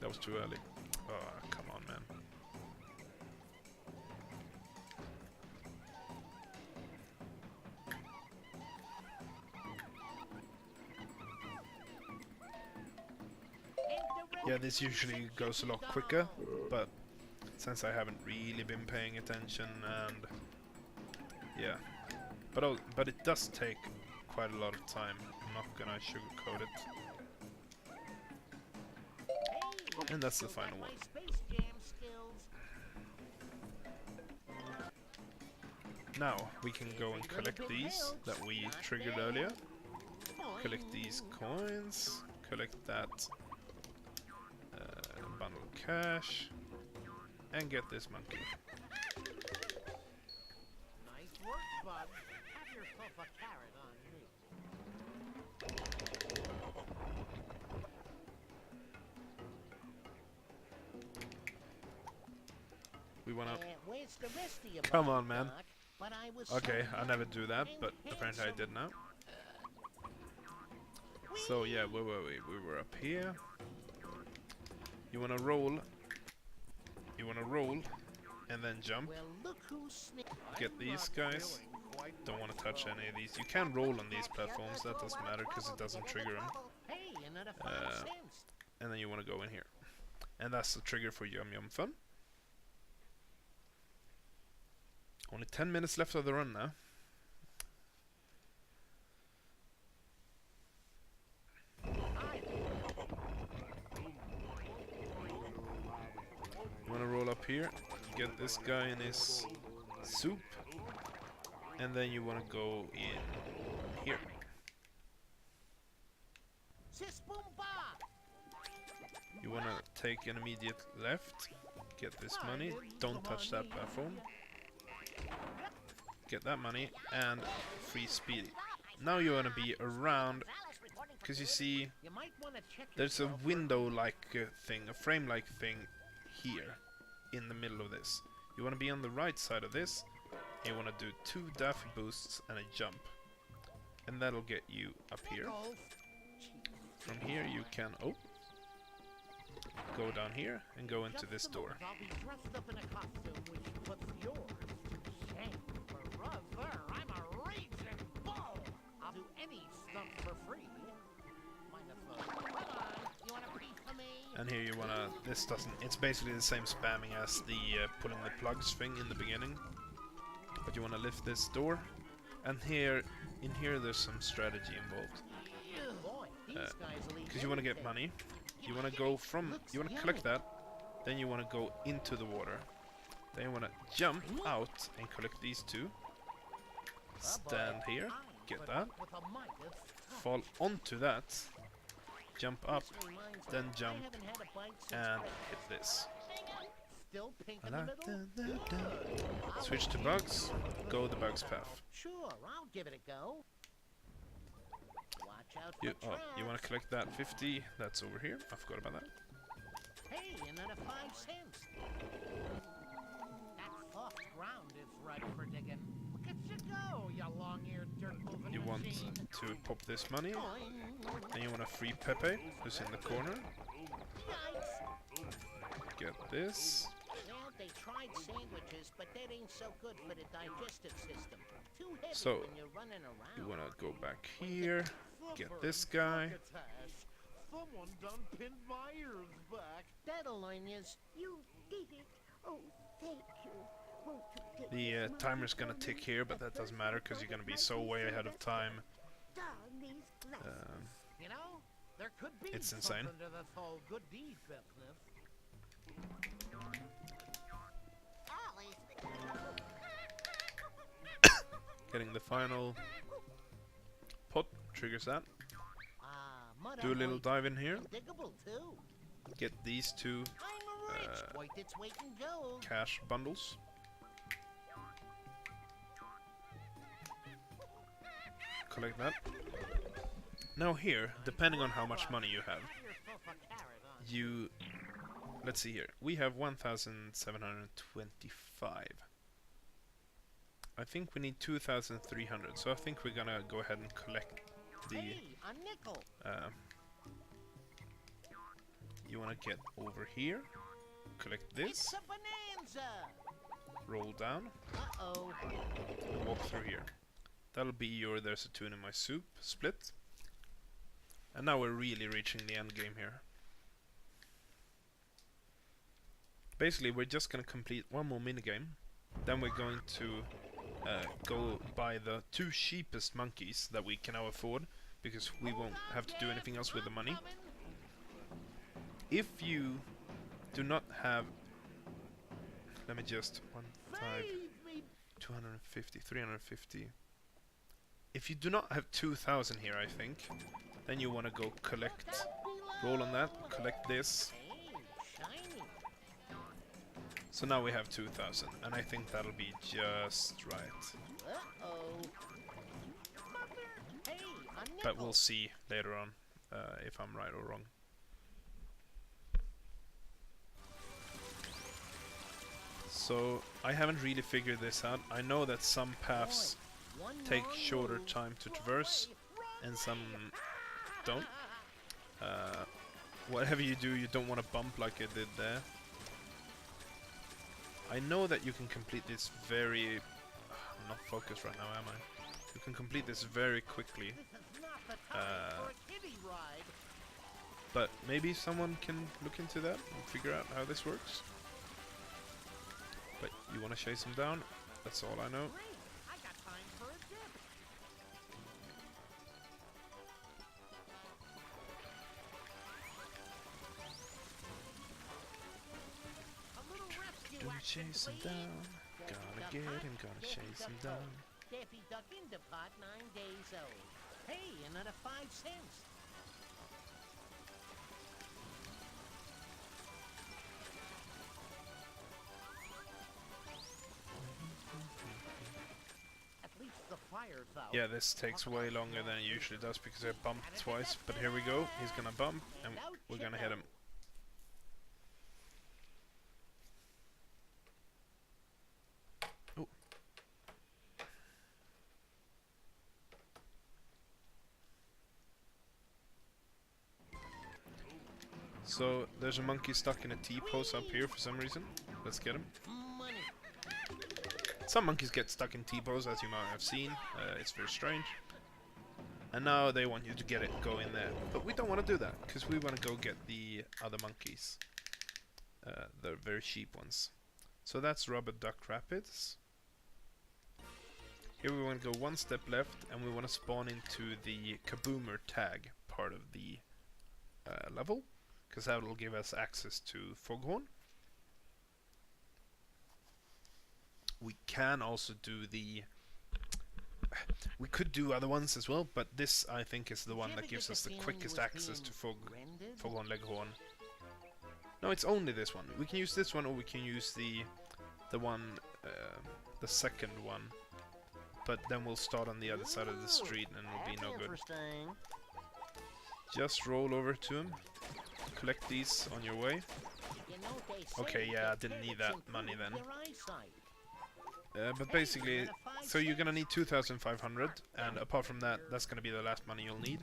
That was too early. Oh, come on, man. Yeah, this usually goes a lot quicker, but since I haven't really been paying attention, and yeah, but it does take quite a lot of time. I'm not gonna sugarcoat it. And that's the final one. Now we can go and collect these that we triggered earlier. Collect these coins. Collect that bundle of cash. And get this monkey. Nice work, bud. Have yourself a carrot on me. We wanna... Where's the rest of you, Come bud, on, man. Doc? But I was Okay, so I never do that, and but apparently I did handsome. now. So yeah, where were we? We were up here. You wanna roll. You wanna roll, and then jump. Well, look who's Get these guys. Don't want to touch any of these. You can roll on these platforms, that doesn't matter because it doesn't trigger them. Hey, another 5 cents. And then you want to go in here. And that's the trigger for Yum Yum Fun. Only 10 minutes left of the run now. You want to roll up here, get this guy in his soup, and then you want to go in here. You want to take an immediate left, get this money, don't touch that platform, get that money, and free Speedy. Now you want to be around because you see, You might want to check there's a yourself for- window-like thing, a frame-like thing here, in the middle of this. You want to be on the right side of this, and you want to do 2 daffy boosts and a jump. And that'll get you up here. Pickles. From here you can, go down here and go into this door. I'll be dressed up in a costume which puts yours to shame. Brother, I'm a raging bull. I'll do any stunt for free. Minus the... Come on, you want a piece of me? And here you wanna, this doesn't, it's basically the same spamming as the pulling the plugs thing in the beginning. But you wanna lift this door. And here, in here there's some strategy involved. Boy, these guys will eat Because you wanna get anything. money. You wanna go from, you wanna collect that. Then you wanna go into the water. Then you wanna jump out and collect these 2. Stand here, get that. With a Midas Fall onto that. Jump up, touch reminds then me, jump, I haven't had a bite since and breakfast. hit this. Still pink in the Voila. middle? Dun, dun, dun. Good. Switch to bugs, go the bugs path. Sure, I'll give it a go. Watch out for You want traps. to collect that 50, that's over here. I forgot about that. Hey, another 5 cents. That soft ground is right for digging. Look at you go, you long-eared dirt-moving You want machine. to pop this money, Boing. and you want to free Pepe, who's in the corner. Yikes. Get this. Well, they tried sandwiches, but that ain't so good for the digestive system. Too heavy So, when you're running around. You want to go back here, get this guy. Someone done pinned my ears back. That'll learn yous. You did it. Oh, thank you. Won't you take The this money timer's gonna from tick me? here, but The that doesn't first matter I because you're thought gonna it be might so way so ahead of time. Darn these glasses. You know, there could be It's insane. something to this whole good deed business. Getting the final pot triggers that. Mud Do a little alloy dive in here. and diggable too. Get these 2 I'm rich, worth its weight in gold. cash bundles. Collect that. Now here, depending on how much money you have, Have yourself a carrot, huh? you... Let's see here. We have 1,725. I think we need 2,300, so I think we're gonna go ahead and collect the... Hey, a nickel. You wanna get over here, collect this, It's a bonanza. roll down, Uh-oh. and walk through here. That'll be your There's a Tune in My Soup split. And now we're really reaching the end game here. Basically, we're just gonna complete one more minigame. Then we're going to go buy the 2 cheapest monkeys that we can now afford, because we won't have to do anything else with the money. If you do not have... Let me just... 1, 5, 250, 350... If you do not have 2,000 here, I think, then you want to go collect, roll on that, collect this. Hey, shiny. So now we have 2,000, and I think that'll be just right. Uh-oh. Hey, a nickel. But we'll see later on if I'm right or wrong. So I haven't really figured this out. I know that some paths One take wrong shorter move. time to traverse, and some don't. Whatever you do, you don't want to bump like I did there. I know that you can complete this very... I'm not focused right now, am I? You can complete this very quickly, This is not the time for a kiddie ride. but maybe someone can look into that and figure out how this works. But you want to chase him down, that's all I know. Great, I got time for a dip. A little rescue Gonna action, chase him please. down, gonna get him, gonna chase him down. Daffy Duck into pot 9 days old. Hey, another 5 cents. At least the 5 wires, though. Yeah, this takes way longer than it usually does because I bumped twice, but here we go. He's gonna bump, and we're gonna hit him. Oh. So, there's a monkey stuck in a T-pose up here for some reason. Let's get him. Money. Some monkeys get stuck in T-pose, as you might have seen. It's very strange. And now they want you to go in there. But we don't want to do that, because we want to go get the other monkeys. The very cheap ones. So that's Rubber Duck Rapids. Here we want to go one step left, and we want to spawn into the Kaboomer tag part of the level, because that will give us access to Foghorn. We can also do the... We could do other ones as well, but this I think is the one that gives us the quickest access to Foghorn Leghorn. No, it's only this one. We can use this one, or we can use the one, the second one. But then we'll start on the other side of the street, and it'll be no good. Just roll over to him. Collect these on your way. Okay, yeah, I didn't need that money then. But basically, so you're gonna need 2,500, and apart from that, that's gonna be the last money you'll need.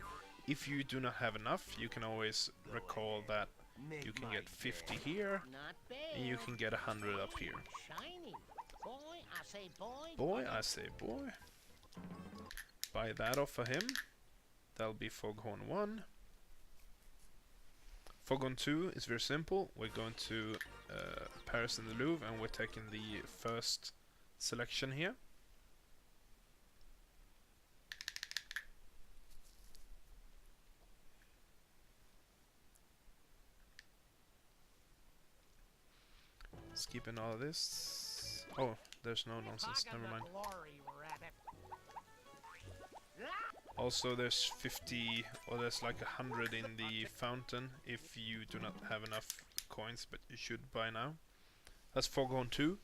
If you do not have enough, you can always recall that you can get 50 here, and you can get 100 up here. Boy, I say boy. Buy that off of him. That'll be Foghorn 1. Foghorn 2 is very simple. We're going to Paris and the Louvre, and we're taking the first selection here. Skipping all of this. Oh, there's no nonsense. Never mind. Also, there's 50, or there's like 100 in the fountain if you do not have enough coins, but you should by now. That's Foghorn 2.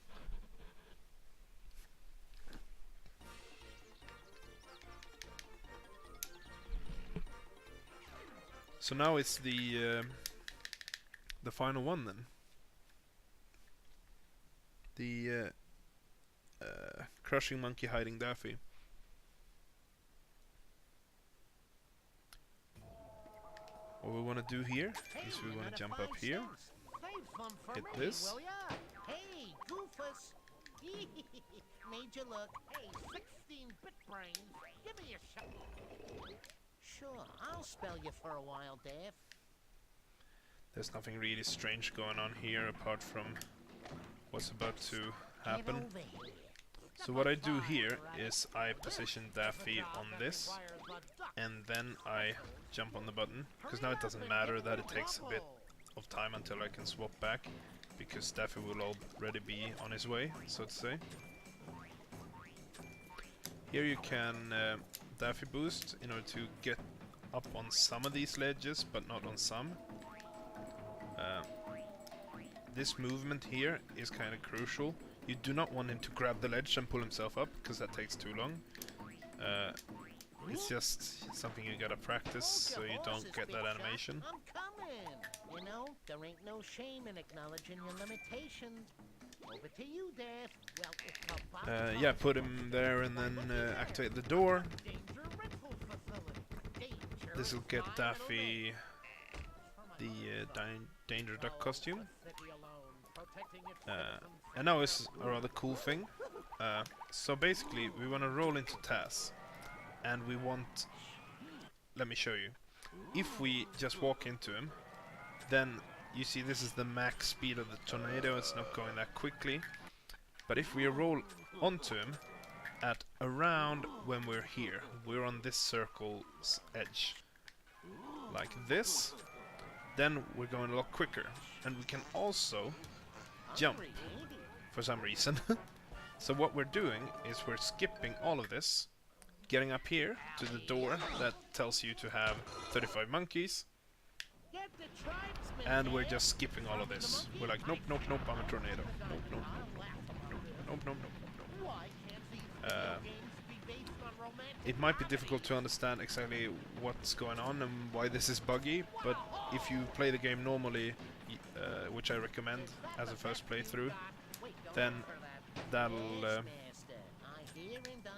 So now it's the final one then. The crushing monkey hiding Daffy. What we want to do here is we want to jump up here, hit this. Hey, Goofus! Made you look. Hey, 16-bit brains, give me a shot. Sure, I'll spell you for a while, Dave. There's nothing really strange going on here apart from what's about to happen. So what I do here is I position Daffy on this, and then I jump on the button, because now it doesn't matter that it takes a bit of time until I can swap back, because Daffy will already be on his way, so to say. Here you can Daffy boost in order to get up on some of these ledges, but not on some. This movement here is kind of crucial. You do not want him to grab the ledge and pull himself up, because that takes too long. It's just something you gotta practice so you don't get that animation. I'm coming. You know, there ain't no shame in acknowledging your limitations. Over to you, Dave. Yeah, put him there and then activate the door. This will get Daffy the Danger Duck costume. And now is a rather cool thing. So basically, we want to roll into Taz, and we want... Let me show you. If we just walk into him, then you see this is the max speed of the tornado. It's not going that quickly. But if we roll onto him at around when we're here, we're on this circle's edge, like this, then we're going a lot quicker. And we can also jump for some reason. So what we're doing is we're skipping all of this, getting up here to the door that tells you to have 35 monkeys, and we're just skipping all of this. We're like, nope, nope, nope, I'm a tornado. Nope, nope, nope, nope, nope, nope, nope, nope, nope. it might be difficult to understand exactly what's going on and why this is buggy, but if you play the game normally, which I recommend as a first playthrough, then that'll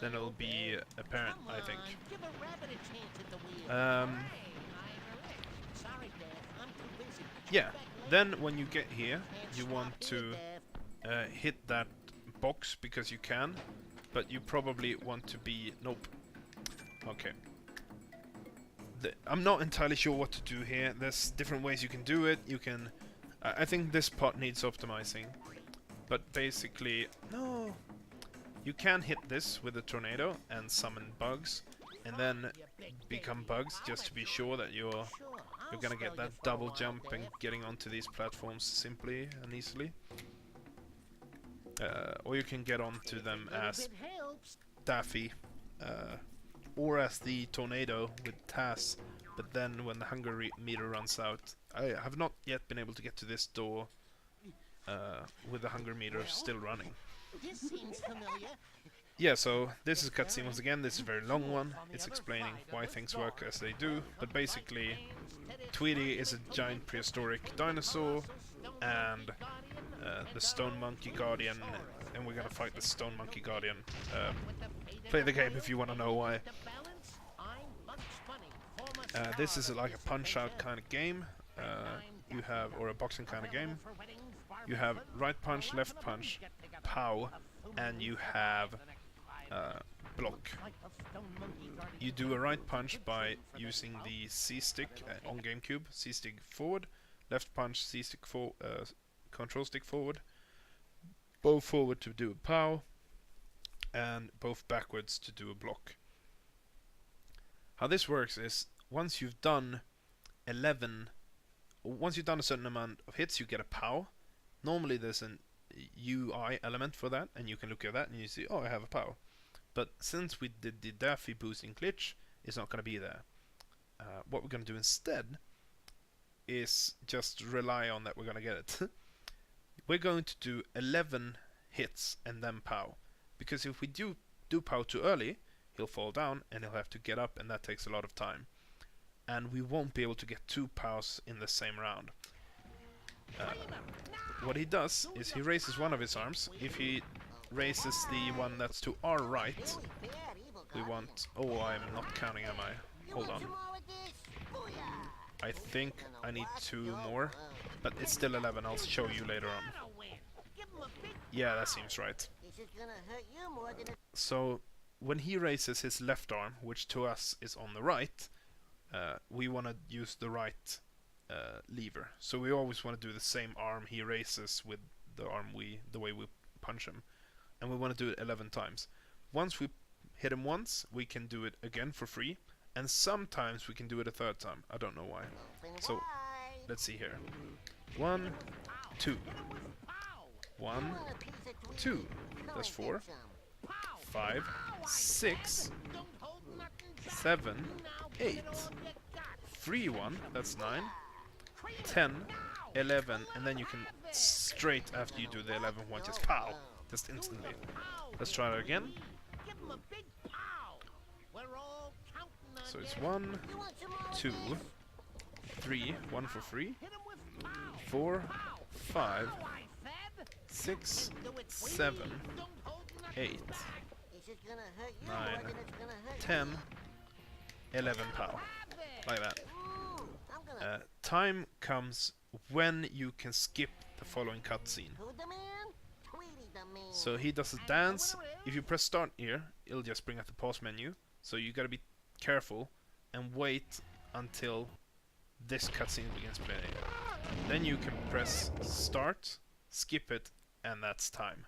then it'll be apparent, I think. Yeah, then when you get here, you want to hit that box because you can, but you probably want to be... Nope. Okay. I'm not entirely sure what to do here. There's different ways you can do it. You can... I think this part needs optimizing. But basically... No! You can hit this with a tornado and summon bugs, and then become bugs just to be sure that you're gonna get that double jump and getting onto these platforms simply and easily. Or you can get onto them as Daffy, or as the tornado with Taz, but then when the hunger meter runs out. I have not yet been able to get to this door with the hunger meter still running. This seems familiar. Yeah, so this is a cutscene once again. This is a very long one. It's explaining why things work as they do, but basically Tweety is a giant prehistoric dinosaur, and the Stone Monkey Guardian, and we're gonna fight the Stone Monkey Guardian. Play the game if you want to know why. This is like a punch-out kind of game. You have, or a boxing kind of game. You have right punch, left punch, pow, and you have block. You do a right punch by using the C stick on Gamecube, C stick forward, left punch, C stick control stick forward, both forward to do a pow, and both backwards to do a block. How this works is once you've done a certain amount of hits, you get a pow. Normally there's an UI element for that, and you can look at that and you see, oh, I have a pow. But since we did the Daffy boosting glitch, it's not going to be there. What we're going to do instead is just rely on that we're going to get it. We're going to do 11 hits and then pow. Because if we do pow too early, he'll fall down and he'll have to get up, and that takes a lot of time. And we won't be able to get 2 pows in the same round. What he does is he raises one of his arms. If he raises the one that's to our right, we want... Oh, I'm not counting, am I? Hold on. I think I need 2 more, but it's still 11. I'll show you later on. Yeah, that seems right. So, when he raises his left arm, which to us is on the right, we want to use the right lever. So we always want to do the same arm he raises with the arm the way we punch him, and we want to do it 11 times. Once we hit him once, we can do it again for free, and sometimes we can do it a 3rd time. I don't know why. So let's see here. 1, 2. 1, 2. That's 4. 5, 6, 7, 8. 3, 1. That's 9. 10, 11, and then you can straight after you do the 11th one just pow, just instantly. Let's try it again. So it's 1, 2, 3, 1 for free, 4, 5, 6, 7, 8, 9, 10, 11 pow, like that. Time comes when you can skip the following cutscene. So he does a dance. If you press start here, it'll just bring up the pause menu. So you gotta be careful and wait until this cutscene begins playing. Then you can press start, skip it, and that's time.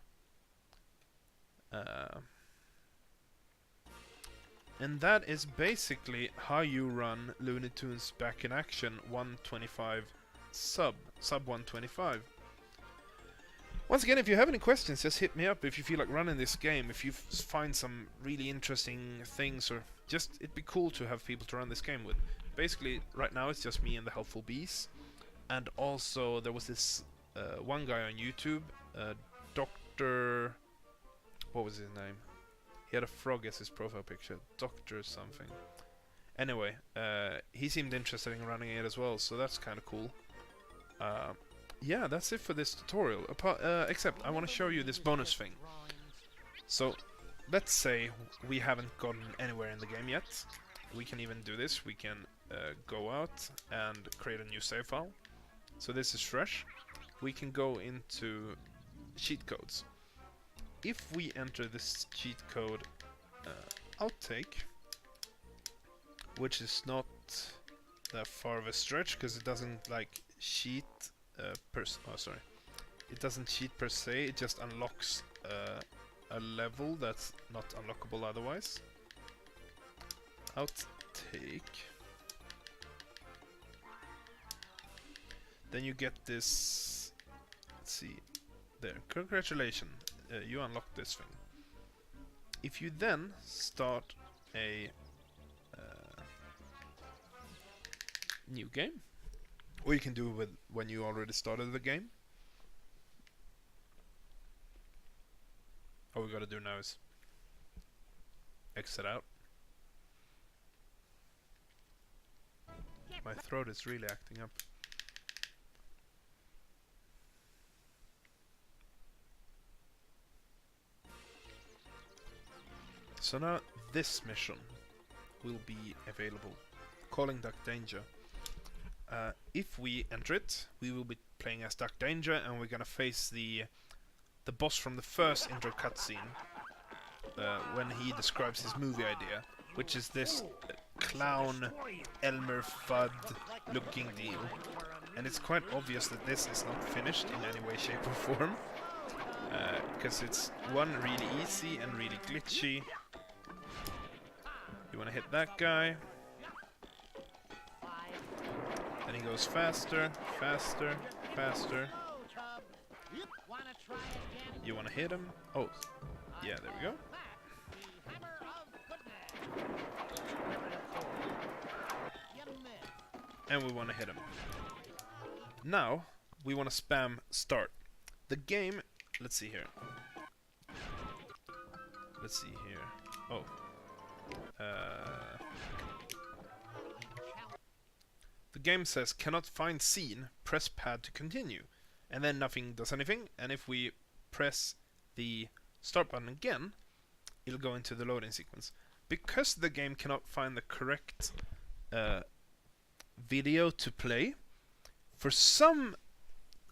And that is basically how you run Looney Tunes Back in Action 125 sub 125. Once again, if you have any questions, just hit me up if you feel like running this game, if you find some really interesting things, or just it'd be cool to have people to run this game with. Basically, right now it's just me and the Helpful Bees, and also there was this one guy on YouTube, Dr. What was his name? He had a frog as his profile picture. Doctor something. Anyway, he seemed interested in running it as well, so that's kind of cool. Yeah, that's it for this tutorial. Except I want to show you this bonus thing. So, let's say we haven't gotten anywhere in the game yet. We can even do this. We can go out and create a new save file. So this is fresh. We can go into cheat codes. If we enter this cheat code outtake, which is not that far of a stretch because it doesn't like cheat it doesn't cheat per se, it just unlocks a level that's not unlockable otherwise. Outtake. Then you get this, let's see, there, congratulations, you unlocked this thing. If you then start a new game, or you can do it with when you already started the game. All we gotta do now is exit out. My throat is really acting up. So now this mission will be available. Calling Duck Danger. If we enter it, we will be playing as Duck Danger, and we're gonna face the boss from the first intro cutscene when he describes his movie idea, which is this clown Elmer Fudd looking deal. And it's quite obvious that this is not finished in any way, shape or form, because it's one, really easy and really glitchy. You wanna hit that guy. Then he goes faster, faster, faster. You wanna hit him? Oh, yeah, there we go. And we wanna hit him. Now, we wanna spam start. The game, let's see here. Let's see here. Oh. The game says cannot find scene, press pad to continue. And then nothing does anything, and if we press the start button again, it'll go into the loading sequence. Because the game cannot find the correct video to play, for some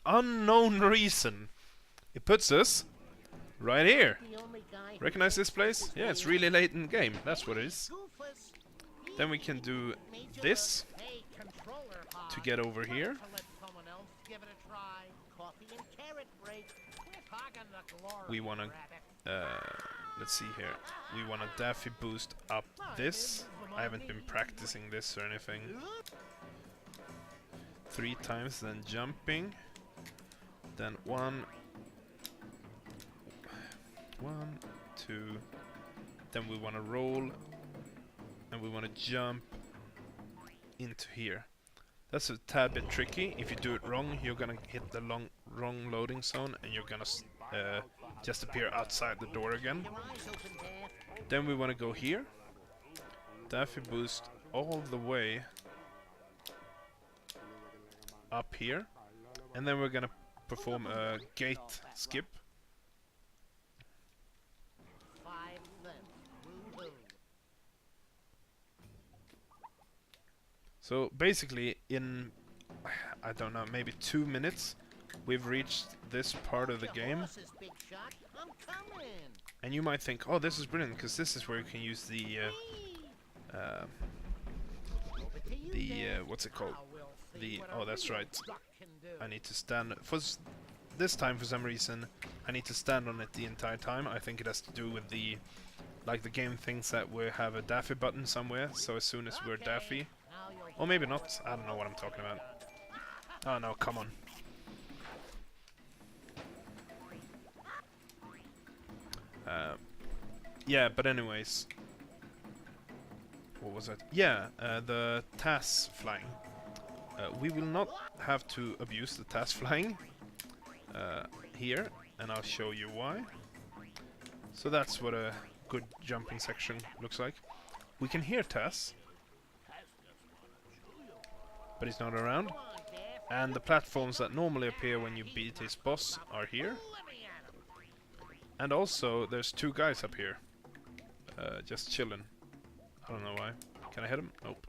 unknown reason, it puts us right here. Recognize this place? Yeah, it's really late in the game, that's what it is. Then we can do this to get over here. We wanna, let's see here. We wanna Daffy boost up this. I haven't been practicing this or anything. 3 times, then jumping. Then 1, 2. Then we wanna roll, and we wanna jump into here. That's a tad bit tricky. If you do it wrong, you're gonna hit the wrong loading zone, and you're gonna just appear outside the door again. Then we wanna go here. Daffy boost all the way up here, and then we're gonna perform a gate skip. So basically in, I don't know, maybe 2 minutes, we've reached this part of the game. And you might think, oh, this is brilliant, because this is where you can use the what's it called? Oh, that's right. I need to stand, this time for some reason, I need to stand on it the entire time. I think it has to do with the, like the game thinks that we have a Daffy button somewhere, so as soon as we're Daffy, or maybe not, I don't know what I'm talking about. Oh no, come on. Yeah, but anyways. What was it? Yeah, the TAS flying. We will not have to abuse the TAS flying here, and I'll show you why. So that's what a good jumping section looks like. We can hear Tess, but he's not around. And the platforms that normally appear when you beat his boss are here. And also, there's two guys up here, just chilling. I don't know why. Can I hit him? Nope.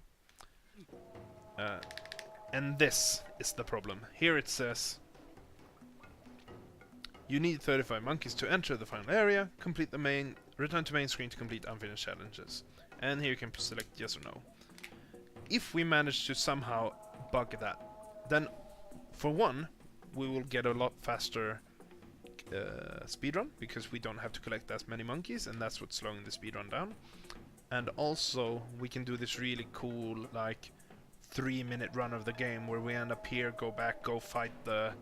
And this is the problem. Here it says, you need 35 monkeys to enter the final area, complete the main, return to main screen to complete unfinished challenges. And here you can select yes or no. If we manage to somehow bug that, then for one, we will get a lot faster speedrun, because we don't have to collect as many monkeys, and that's what's slowing the speedrun down. And also, we can do this really cool, like, 3-minute run of the game where we end up here, go back, go fight the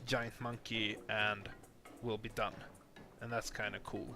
giant monkey, and we'll be done. And that's kind of cool.